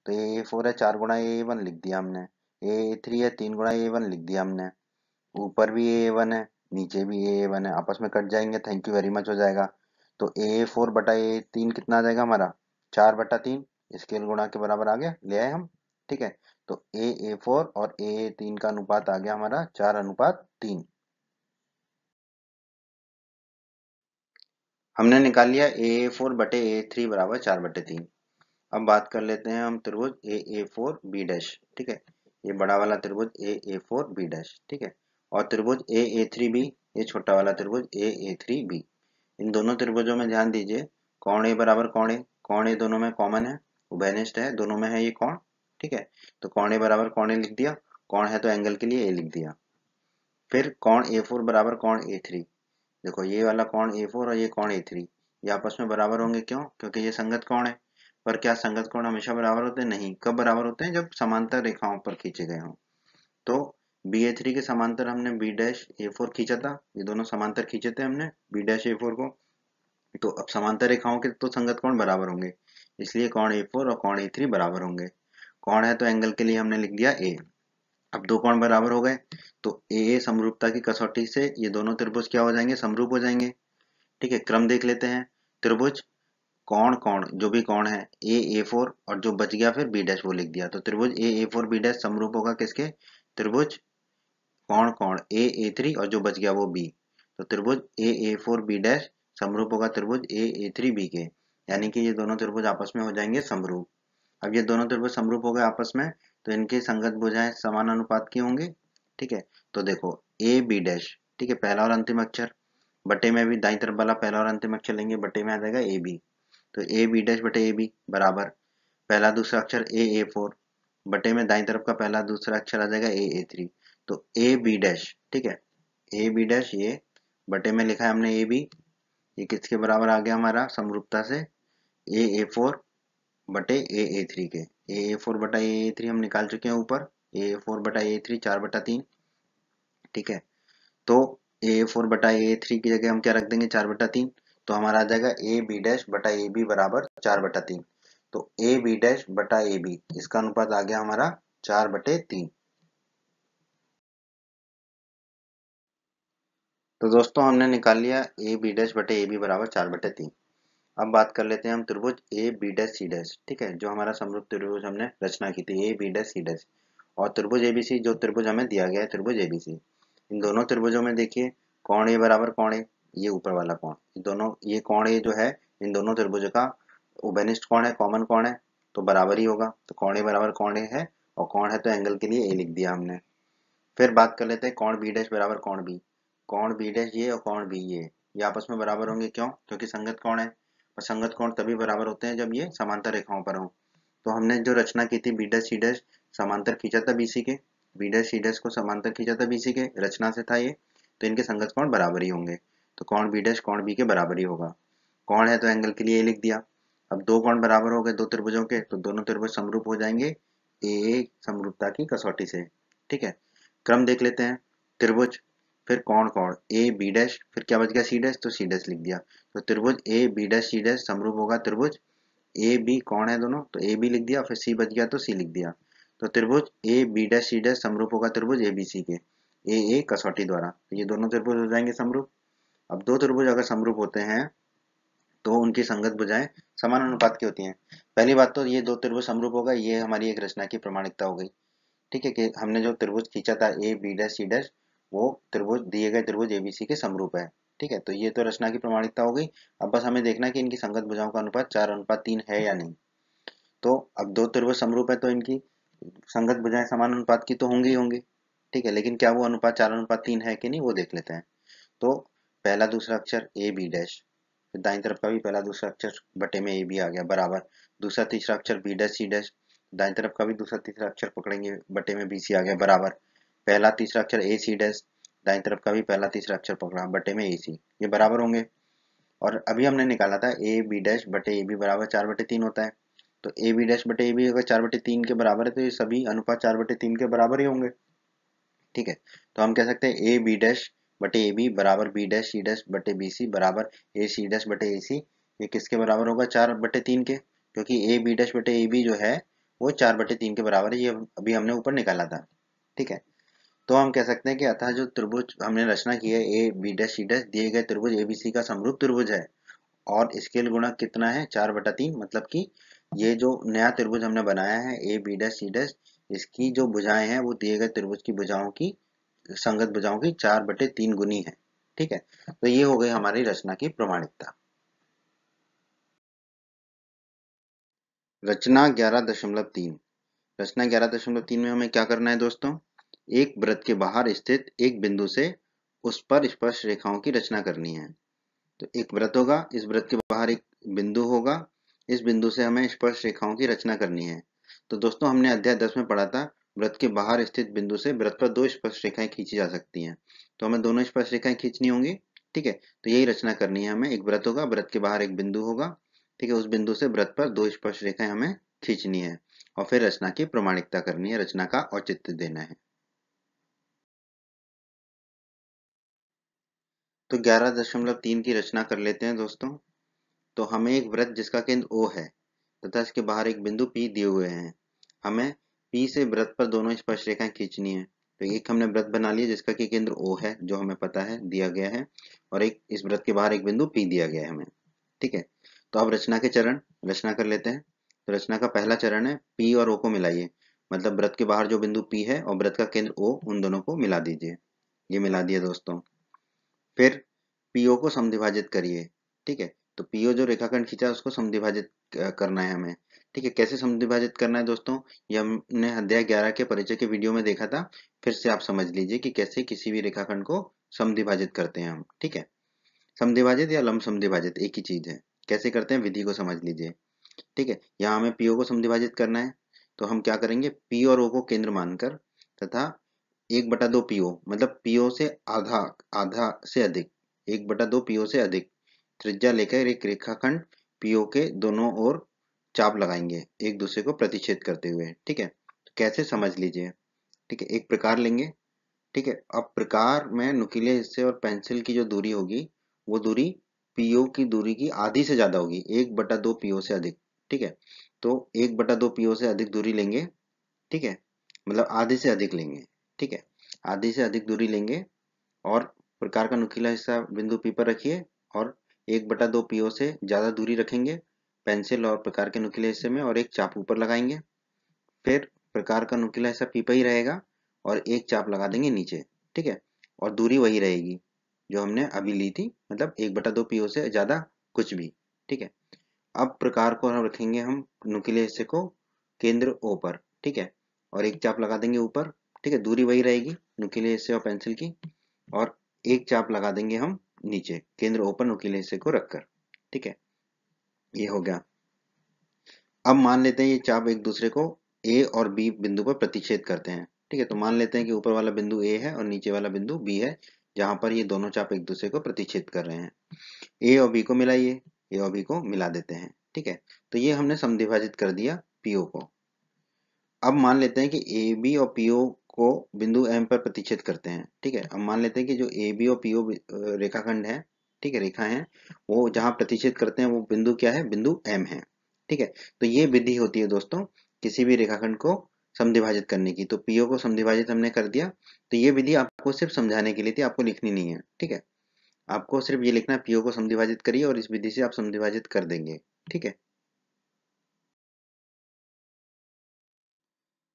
तो ए फोर है 4 गुणा ए वन लिख दिया हमने, ए थ्री है 3 गुणा ए वन लिख दिया हमने। ऊपर भी ए वन है, नीचे भी ए वन है, आपस में कट जाएंगे, थैंक यू वेरी मच हो जाएगा। तो ए फोर बटा ए तीन कितना आ जाएगा हमारा, 4/3, स्केल गुणा के बराबर आ गया, ले आए हम। ठीक है, तो ए फोर और ए तीन का अनुपात आ गया हमारा 4:3। हमने निकाल लिया ए फोर बटे ए थ्री बराबर 4/3। अब बात कर लेते हैं हम त्रिभुज ए फोर बी डैश। ठीक है, ये बड़ा वाला त्रिभुज ए फोर बी डैश। ठीक है, और त्रिभुज ए थ्री बी, ये छोटा वाला त्रिभुज ए थ्री बी। इन दोनों त्रिभुजों में ध्यान दीजिए, कोण ए बराबर कोण ए दोनों में कॉमन है, उभयनिष्ठ है, दोनों में है ये कोण। ठीक है, तो कोण ए बराबर कोण ए लिख दिया, कोण है तो एंगल के लिए ए लिख दिया। फिर कोण ए फोर बराबर कोण ए थ्री। देखो ये वाला कोण ए फोर और ये कोण ए थ्री, ये आपस में बराबर होंगे, क्यों, क्योंकि ये संगत कोण है। पर क्या संगत कोण हमेशा बराबर होते हैं, नहीं। कब बराबर होते हैं, जब समांतर रेखाओं पर खींचे गए हों। तो बी ए थ्री के समांतर हमने बी डैश ए फोर खींचा था, ये दोनों समांतर खींचे थे हमने बी डैश ए फोर को। तो अब समांतर रेखाओं के तो संगत कोण बराबर होंगे, इसलिए कोण ए फोर और कोण ए थ्री बराबर होंगे। कोण है तो एंगल के लिए हमने लिख दिया ए। अब दो कोण बराबर हो गए, तो ए समरूपता की कसौटी से ये दोनों त्रिभुज क्या हो जाएंगे, समरूप हो जाएंगे। ठीक है, क्रम देख लेते हैं। त्रिभुज कोण कोण जो भी कोण है ए फोर, और जो बच गया फिर बी डैश वो लिख दिया। तो त्रिभुज ए फोर बी डैश समरूप होगा किसके, त्रिभुज कोण कोण ए थ्री और जो बच गया वो बी। तो त्रिभुज ए फोर बी डैश समरूप होगा त्रिभुज ए थ्री बी के, यानी कि ये दोनों त्रिभुज आपस में हो जाएंगे समरूप। अब ये दोनों त्रिभुज समरूप हो गए आपस में, तो इनकी संगत भुजाएं समान अनुपात की होंगी। ठीक है, तो देखो ए बी डैश, ठीक है, पहला और अंतिम अक्षर, बटे में भी दाईं तरफ वाला पहला और अंतिम अक्षर लेंगे, बटे में आ जाएगा ए बी। तो ए बी डैश बटे ए बी बराबर पहला दूसरा अक्षर ए फोर, बटे में दाईं तरफ का पहला दूसरा अक्षर आ जाएगा ए थ्री। तो ए बी डैश, ठीक है, ए बी डैश ये बटे में लिखा है हमने ए बी, ये किसके बराबर आ गया हमारा समरूपता से, ए फोर बटे ए थ्री के। ए फोर बटा ए थ्री हम निकाल चुके हैं ऊपर, ए फोर बटा ए थ्री 4/3। ठीक है, तो ए फोर बटा ए थ्री की जगह हम क्या रख देंगे, 4/3। तो हमारा आ जाएगा ए बी डैश बटा ए बी बराबर 4/3। तो ए बी डैश बटा ए बी, इसका अनुपात आ गया हमारा 4/3। तो दोस्तों, हमने निकाल लिया ए बी डैश बटे ए बी बराबर 4/3। अब बात कर लेते हैं हम त्रिभुज A B dash C dash. ठीक है, जो हमारा समरूप त्रिभुज हमने रचना की थी A B dash C dash, और त्रिभुज एबीसी जो त्रिभुज हमें दिया गया है त्रिभुज एबीसी। इन दोनों त्रिभुजों में देखिए, कोण ए बराबर कोण ए, ये ऊपर वाला कोण, दोनों ये कोण ए जो है इन दोनों त्रिभुजों का उभयनिष्ठ कोण है, कॉमन कोण है, तो बराबर ही होगा। तो कोण ए बराबर कोण ए है, और कोण है तो एंगल के लिए ए लिख दिया हमने। फिर बात कर लेते हैं कोण बी डैश बराबर कोण बी। कोण बी डैश ये और कोण बी ये आपस में बराबर होंगे, क्यों, क्योंकि संगत कोण है। और संगत कोण तभी बराबर होते हैं जब ये समांतर रेखाओं पर हों। तो हमने जो रचना की थी बी डैश सी डैश समांतर खींचा था बीसी के, बी डैश सी डैश को समांतर खींचा था बीसी के, रचना से था ये, तो इनके संगत कोण बराबर ही होंगे। तो कोण बी डैश कोण बी के बराबर ही होगा। कोण है तो एंगल के लिए लिख दिया। अब दो कोण बराबर हो गए दो त्रिभुजों के, तो दोनों त्रिभुज समरूप हो जाएंगे ए समरूपता की कसौटी से। ठीक है, क्रम देख लेते हैं। त्रिभुज, फिर कोण कोण ए बी डैश, फिर क्या बच गया सी डैश, तो सी डैश लिख दिया। तो त्रिभुज A B dash C dash समरूप होगा त्रिभुज ए बी, कोण है दोनों तो ए बी लिख दिया, फिर सी बच गया तो सी लिख दिया। तो त्रिभुज A B dash C dash समरूप होगा त्रिभुज ए बी सी के ए कसौटी द्वारा। तो ये दोनों त्रिभुज हो जाएंगे समरूप। अब दो त्रिभुज अगर समरूप होते हैं तो उनकी संगत भुजाएं समान अनुपात की होती हैं। पहली बात तो ये दो त्रिभुज समरूप होगा, ये हमारी एक रचना की प्रमाणिकता हो गई। ठीक है, कि हमने जो त्रिभुज खींचा था A B dash C dash वो त्रिभुज दिए गए त्रिभुज एबीसी के समरूप है। ठीक है, तो ये तो रचना की प्रमाणिकता हो गई। अब बस हमें देखना है कि इनकी संगत भुजाओं का अनुपात 4:3 है या नहीं। तो अब दो त्रिभुज समरूप है तो इनकी संगत भुजाएं समान अनुपात की तो होंगी ही होंगी। ठीक है, लेकिन क्या वो अनुपात 4:3 है कि नहीं वो देख लेते हैं। तो पहला दूसरा अक्षर ए बी डैश, फिर दाईं तरफ का भी पहला दूसरा अक्षर बटे में ए बी आ गया बराबर, दूसरा तीसरा अक्षर बी डैश सी डैश, दाईं तरफ का भी दूसरा तीसरा अक्षर पकड़ेंगे बटे में बी सी आ गया बराबर, पहला तीसरा अक्षर ए सी डैश, दाईं तरफ का भी पहला तीसरा अक्षर पकड़ा बटे में ए सी, ये बराबर होंगे। और अभी हमने निकाला था ए बी डैश बटे ए बी बराबर 4/3 होता है। तो ए बी डैश बटे ए बी अगर 4/3 के बराबर है तो ये सभी अनुपात 4/3 के बराबर ही होंगे। ठीक है, तो हम कह सकते हैं ए बी डैश बटे ए बी बराबर बी डैश सी डैश बटे बी सी बराबर ए सी डैश बटे ए सी। ये किसके बराबर होगा 4/3 के, क्योंकि ए बी डैश बटे ए बी जो है वो 4/3 के बराबर है, ये अभी हमने ऊपर निकाला था। ठीक है, तो हम कह सकते हैं कि अतः जो त्रिभुज हमने रचना की है A B dash C dash दिए गए त्रिभुज एबीसी का समरूप त्रिभुज है और स्केल गुणक कितना है 4/3, मतलब कि ये जो नया त्रिभुज हमने बनाया है A B dash C dash इसकी जो भुजाएं हैं वो दिए गए त्रिभुज की भुजाओं की संगत भुजाओं की 4/3 गुनी है। ठीक है, तो ये हो गई हमारी रचना की प्रमाणिकता। रचना 11.3। रचना 11.3 में हमें क्या करना है दोस्तों, एक वृत्त के बाहर स्थित एक बिंदु से उस पर स्पर्श रेखाओं की रचना करनी है। तो एक वृत्त होगा, इस वृत्त के बाहर एक बिंदु होगा, इस बिंदु से हमें स्पर्श रेखाओं की रचना करनी है। तो दोस्तों हमने अध्याय 10 में पढ़ा था वृत्त के बाहर स्थित बिंदु से वृत्त पर दो स्पर्श रेखाएं खींची जा सकती हैं, तो हमें दोनों स्पर्श रेखाएं खींचनी होंगी। ठीक है, तो यही रचना करनी है हमें। एक वृत्त होगा, वृत्त के बाहर एक बिंदु होगा, ठीक है, उस बिंदु से वृत्त पर दो स्पर्श रेखाएं हमें खींचनी है और फिर रचना की प्रमाणिकता करनी है, रचना का औचित्य देना है। तो 11.3 की रचना कर लेते हैं दोस्तों। तो हमें एक वृत्त जिसका केंद्र O है तथा इसके बाहर एक बिंदु P दिए हुए हैं, हमें P से वृत्त पर दोनों स्पर्श रेखाएं खींचनी है। तो एक हमने वृत्त बना लिया जिसका कि केंद्र O है जो हमें पता है दिया गया है, और एक इस वृत्त के बाहर एक बिंदु P दिया गया है हमें। ठीक है, तो अब रचना के चरण रचना कर लेते हैं। तो रचना का पहला चरण है P और O को मिलाइए, मतलब वृत्त के बाहर जो बिंदु P है और वृत्त का केंद्र O उन दोनों को मिला दीजिए। ये मिला दिया दोस्तों। फिर पीओ को समद्विभाजित करिए। ठीक है, तो पीओ जो रेखाखंड खींचा है उसको समद्विभाजित करना है हमें। ठीक है, कैसे समद्विभाजित करना है दोस्तों, ये हमने अध्याय 11 के परिचय के वीडियो में देखा था। फिर से आप समझ लीजिए कि कैसे किसी भी रेखाखंड को समद्विभाजित करते हैं हम। ठीक है, समद्विभाजित या लंब समद्विभाजित एक ही चीज है, कैसे करते हैं विधि को समझ लीजिए। ठीक है, यहाँ हमें पीओ को समद्विभाजित करना है, तो हम क्या करेंगे, पी और ओ को केंद्र मानकर तथा 1/2 पीओ मतलब पीओ से आधा आधा से अधिक 1/2 पीओ से अधिक त्रिज्या लेकर एक रेखाखंड पीओ के दोनों ओर चाप लगाएंगे एक दूसरे को प्रतिच्छेद करते हुए। ठीक है, तो कैसे समझ लीजिए। ठीक है, एक प्रकार लेंगे। ठीक है, अब प्रकार में नुकीले हिस्से और पेंसिल की जो दूरी होगी वो दूरी पीओ की दूरी की आधी से ज्यादा होगी, 1/2 पीओ से अधिक। ठीक है, तो 1/2 पीओ से अधिक दूरी लेंगे। ठीक है, मतलब आधे से अधिक लेंगे। ठीक है, आधी से अधिक दूरी लेंगे और प्रकार का नुकीला हिस्सा बिंदु पी पर रखिए और 1/2 पीओ से ज्यादा दूरी रखेंगे पेंसिल और प्रकार के नुकीले हिस्से में और एक चाप ऊपर लगाएंगे। फिर प्रकार का नुकीला हिस्सा पी पर ही रहेगा और एक चाप लगा देंगे नीचे। ठीक है, और दूरी वही रहेगी जो हमने अभी ली थी, मतलब 1/2 पीओ से ज्यादा कुछ भी। ठीक है, अब प्रकार को हम रखेंगे हम नुकीले हिस्से को केंद्र ओ पर। ठीक है, और एक चाप लगा देंगे ऊपर। ठीक है, दूरी वही रहेगी नुकीले हिस्से और पेंसिल की, और एक चाप लगा देंगे हम नीचे केंद्र ओ पर नुकीले हिस्से को रखकर। ठीक है, ये हो गया। अब मान लेते हैं ये चाप एक दूसरे को ए और बी बिंदु पर प्रतिच्छेद करते हैं। ठीक है, तो मान लेते हैं कि ऊपर वाला बिंदु ए है और नीचे वाला बिंदु बी है, जहां पर ये दोनों चाप एक दूसरे को प्रतिच्छेद कर रहे हैं। ए और बी को मिलाइए, ए और बी को मिला देते हैं। ठीक है, तो ये हमने समद्विभाजित कर दिया पीओ को। अब मान लेते हैं कि ए बी और पीओ को बिंदु एम पर प्रतिच्छेद करते हैं। ठीक है, अब मान लेते हैं कि जो ए बी और पीओ रेखाखंड है, ठीक है, रेखा है, वो जहां प्रतिच्छेद करते हैं वो बिंदु क्या है, बिंदु एम है। ठीक है, तो ये विधि होती है दोस्तों किसी भी रेखाखंड को समद्विभाजित करने की। तो पीओ को समद्विभाजित हमने कर दिया, तो ये विधि आपको सिर्फ समझाने के लिए थी, आपको लिखनी नहीं है। ठीक है, आपको सिर्फ ये लिखना है पीओ को समद्विभाजित करिए और इस विधि से आप समद्विभाजित कर देंगे। ठीक है,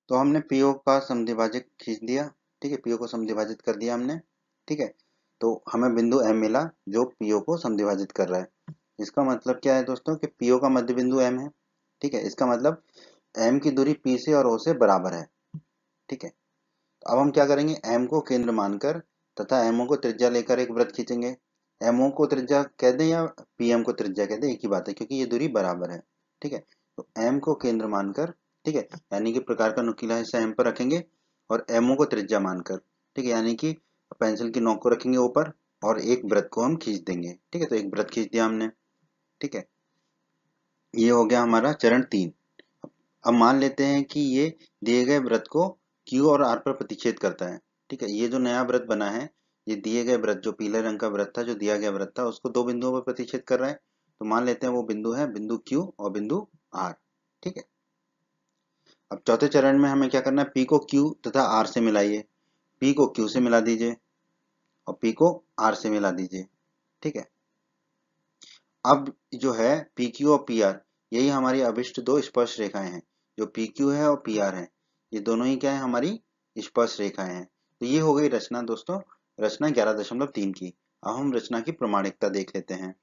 तो हमने पीओ का समद्विभाजक खींच दिया। ठीक है, पीओ को समद्विभाजित कर दिया हमने। ठीक है, तो हमें बिंदु एम मिला जो पीओ को समद्विभाजित कर रहा है। इसका मतलब क्या है दोस्तों कि पीओ का मध्य बिंदु एम है। ठीक है, इसका मतलब एम की दूरी पी से और ओ से बराबर है। ठीक है, तो अब हम क्या करेंगे, एम को केंद्र मानकर तथा एमओ को त्रिज्या लेकर एक वृत्त खींचेंगे। एमओ को त्रिज्या कह दें या पीएम को त्रिज्या कह दें, एक ही बात है क्योंकि ये दूरी बराबर है। ठीक है, तो एम को केंद्र मानकर, ठीक है, यानी कि प्रकार का नुकीला हिस्सा एम पर रखेंगे और एमओ को त्रिज्या मानकर, ठीक है, यानी कि पेंसिल की नोक को रखेंगे ऊपर और एक वृत्त को हम खींच देंगे। ठीक है, तो एक वृत्त खींच दिया हमने। ठीक है, ये हो गया हमारा चरण 3। अब मान लेते हैं कि ये दिए गए वृत्त को Q और R पर प्रतिच्छेद करता है। ठीक है, ये जो नया वृत्त बना है, ये दिए गए वृत्त, जो पीले रंग का वृत्त था, जो दिया गया वृत्त था, उसको दो बिंदुओं पर प्रतिच्छेद कर रहा है। तो मान लेते हैं वो बिंदु है बिंदु Q और बिंदु R। ठीक है, अब चौथे चरण में हमें क्या करना है, P को Q तथा R से मिलाइए। P को Q से मिला दीजिए और P को R से मिला दीजिए। ठीक है, अब जो है PQ और PR, यही हमारी अभिष्ट दो स्पर्श रेखाएं हैं। जो PQ है और PR है, ये दोनों ही क्या है, हमारी स्पर्श रेखाएं हैं। तो ये हो गई रचना दोस्तों, रचना 11.3 की। अब हम रचना की प्रमाणिकता देख लेते हैं।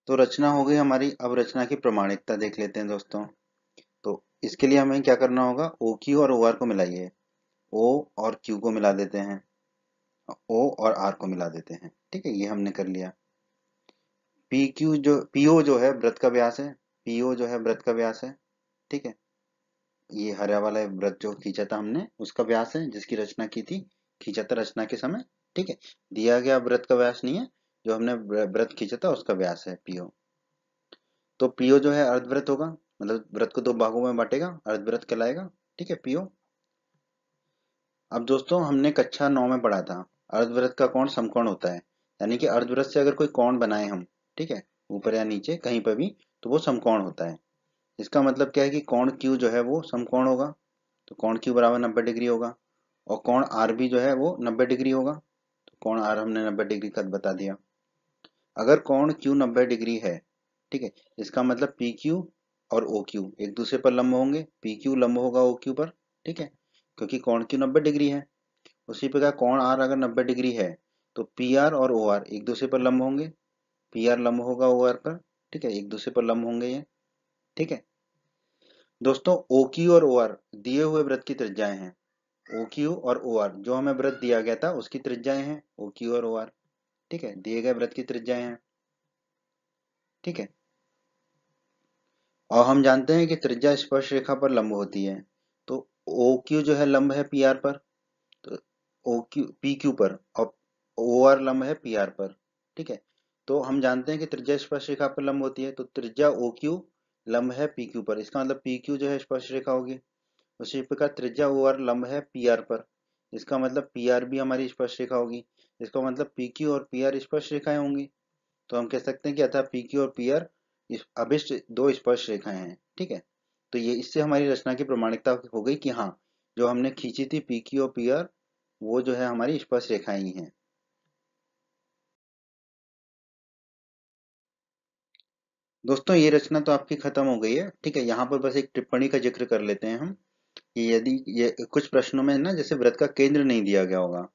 तो रचना हो गई हमारी, अब रचना की प्रमाणिकता देख लेते हैं दोस्तों। तो इसके लिए हमें क्या करना होगा, OQ और OR को मिलाइए। O और Q को मिला देते हैं, O और R को मिला देते हैं। ठीक है, ये हमने कर लिया। PO जो है वृत्त का व्यास है, PO जो है वृत्त का व्यास है। ठीक है, ये हरा वाला वृत्त जो खींचा था हमने उसका व्यास है, जिसकी रचना की थी, खींचा था रचना के समय। ठीक है, दिया गया वृत्त का व्यास नहीं है, जो हमने वृत्त खींचा था उसका व्यास है पीओ। तो पीओ जो है अर्धवृत्त होगा, मतलब वृत्त को दो भागों में बांटेगा, अर्धवृत्त कहलाएगा। ठीक है, पीओ। अब दोस्तों हमने कक्षा 9 में पढ़ा था अर्धवृत्त का कोण समकोण होता है, यानी कि अर्धवृत्त से अगर कोई कोण बनाए हम, ठीक है, ऊपर या नीचे कहीं पर भी, तो वो समकोण होता है। इसका मतलब क्या है कि कोण क्यू जो है वो समकोण होगा, तो कोण क्यू बराबर 90 डिग्री होगा। और कोण आर भी जो है वो 90 डिग्री होगा, तो कोण आर हमने 90 डिग्री का बता दिया। अगर कोण क्यू 90 डिग्री है, ठीक है, इसका मतलब पी क्यू और ओ क्यू एक दूसरे पर लंब होंगे, पी क्यू लंब होगा ओ क्यू पर। ठीक है, क्योंकि कोण क्यू 90 डिग्री है। उसी प्रकार कोण आर अगर 90 डिग्री है, तो पी आर और ओ आर एक दूसरे पर लंब होंगे, पी आर लंब होगा ओ आर पर। ठीक है, एक दूसरे पर लंब होंगे ये। ठीक है दोस्तों, ओ क्यू और ओ आर दिए हुए वृत्त की त्रिज्याएं हैं। ओ क्यू और ओ आर जो हमें वृत्त दिया गया था उसकी त्रिज्याएं हैं ओ क्यू और ओ आर। ठीक है, दिए गए वृत्त की त्रिज्याएं हैं। ठीक है, और हम जानते हैं कि त्रिज्या स्पर्श रेखा पर लंब होती है। तो ओ क्यू जो है लंब है पी आर पर, तो ओ क्यू पी क्यू पर, और ओ आर लंब है पी आर पर। ठीक है, तो हम जानते हैं कि त्रिज्या स्पर्श रेखा पर लंब होती है, तो त्रिज्या ओ क्यू लंब है पी क्यू पर, इसका मतलब पी क्यू जो है स्पर्श रेखा होगी। उसी प्रकार त्रिज्या ओ आर लंब है पी आर पर, इसका मतलब पी आर भी हमारी स्पर्श रेखा होगी। इसका मतलब पी क्यू और पी आर स्पर्श रेखाएं होंगी। तो हम कह सकते हैं कि अतः पी क्यू और पी आर अभिष्ट दो स्पर्श रेखाएं हैं। ठीक है, तो ये इससे हमारी रचना की प्रमाणिकता हो गई कि हाँ, जो हमने खींची थी पी क्यू और पी आर, वो जो है हमारी स्पर्श रेखाएं ही हैं। दोस्तों ये रचना तो आपकी खत्म हो गई है। ठीक है, यहाँ पर बस एक टिप्पणी का जिक्र कर लेते हैं हम, कि यदि ये कुछ प्रश्नों में ना जैसे वृत्त का केंद्र नहीं दिया गया होगा,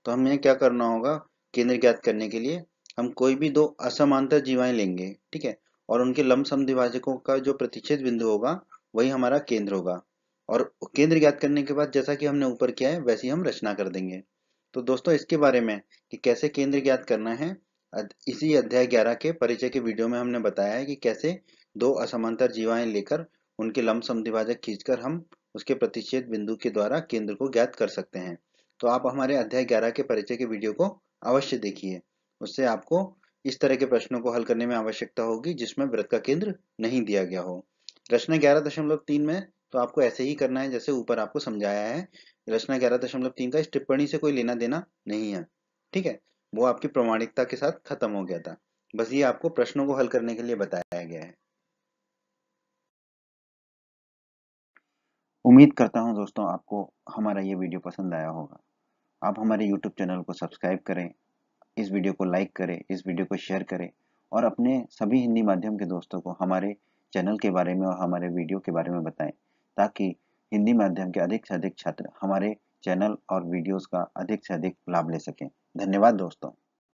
तो हमें क्या करना होगा, केंद्र ज्ञात करने के लिए हम कोई भी दो असमांतर जीवाएं लेंगे। ठीक है, और उनके लंब समद्विभाजकों का जो प्रतिच्छेद बिंदु होगा वही हमारा केंद्र होगा। और केंद्र ज्ञात करने के बाद जैसा कि हमने ऊपर किया है वैसे ही हम रचना कर देंगे। तो दोस्तों इसके बारे में कि कैसे केंद्र ज्ञात करना है, इसी अध्याय 11 के परिचय के वीडियो में हमने बताया है कि कैसे दो असमांतर जीवाएं लेकर उनके लंब समद्विभाजक खींचकर हम उसके प्रतिच्छेद बिंदु के द्वारा केंद्र को ज्ञात कर सकते हैं। तो आप हमारे अध्याय 11 के परिचय के वीडियो को अवश्य देखिए, उससे आपको इस तरह के प्रश्नों को हल करने में आवश्यकता होगी जिसमें वृत्त का केंद्र नहीं दिया गया हो। रचना 11.3 में तो आपको ऐसे ही करना है जैसे ऊपर आपको समझाया है। रचना 11.3 का इस टिप्पणी से कोई लेना देना नहीं है, ठीक है, वो आपकी प्रामाणिकता के साथ खत्म हो गया था। बस ये आपको प्रश्नों को हल करने के लिए बताया गया है। उम्मीद करता हूँ दोस्तों आपको हमारा ये वीडियो पसंद आया होगा। आप हमारे YouTube चैनल को सब्सक्राइब करें, इस वीडियो को लाइक करें, इस वीडियो को शेयर करें और अपने सभी हिंदी माध्यम के दोस्तों को हमारे चैनल के बारे में और हमारे वीडियो के बारे में बताएं, ताकि हिंदी माध्यम के अधिक से अधिक छात्र हमारे चैनल और वीडियोस का अधिक से अधिक लाभ ले सकें। धन्यवाद दोस्तों।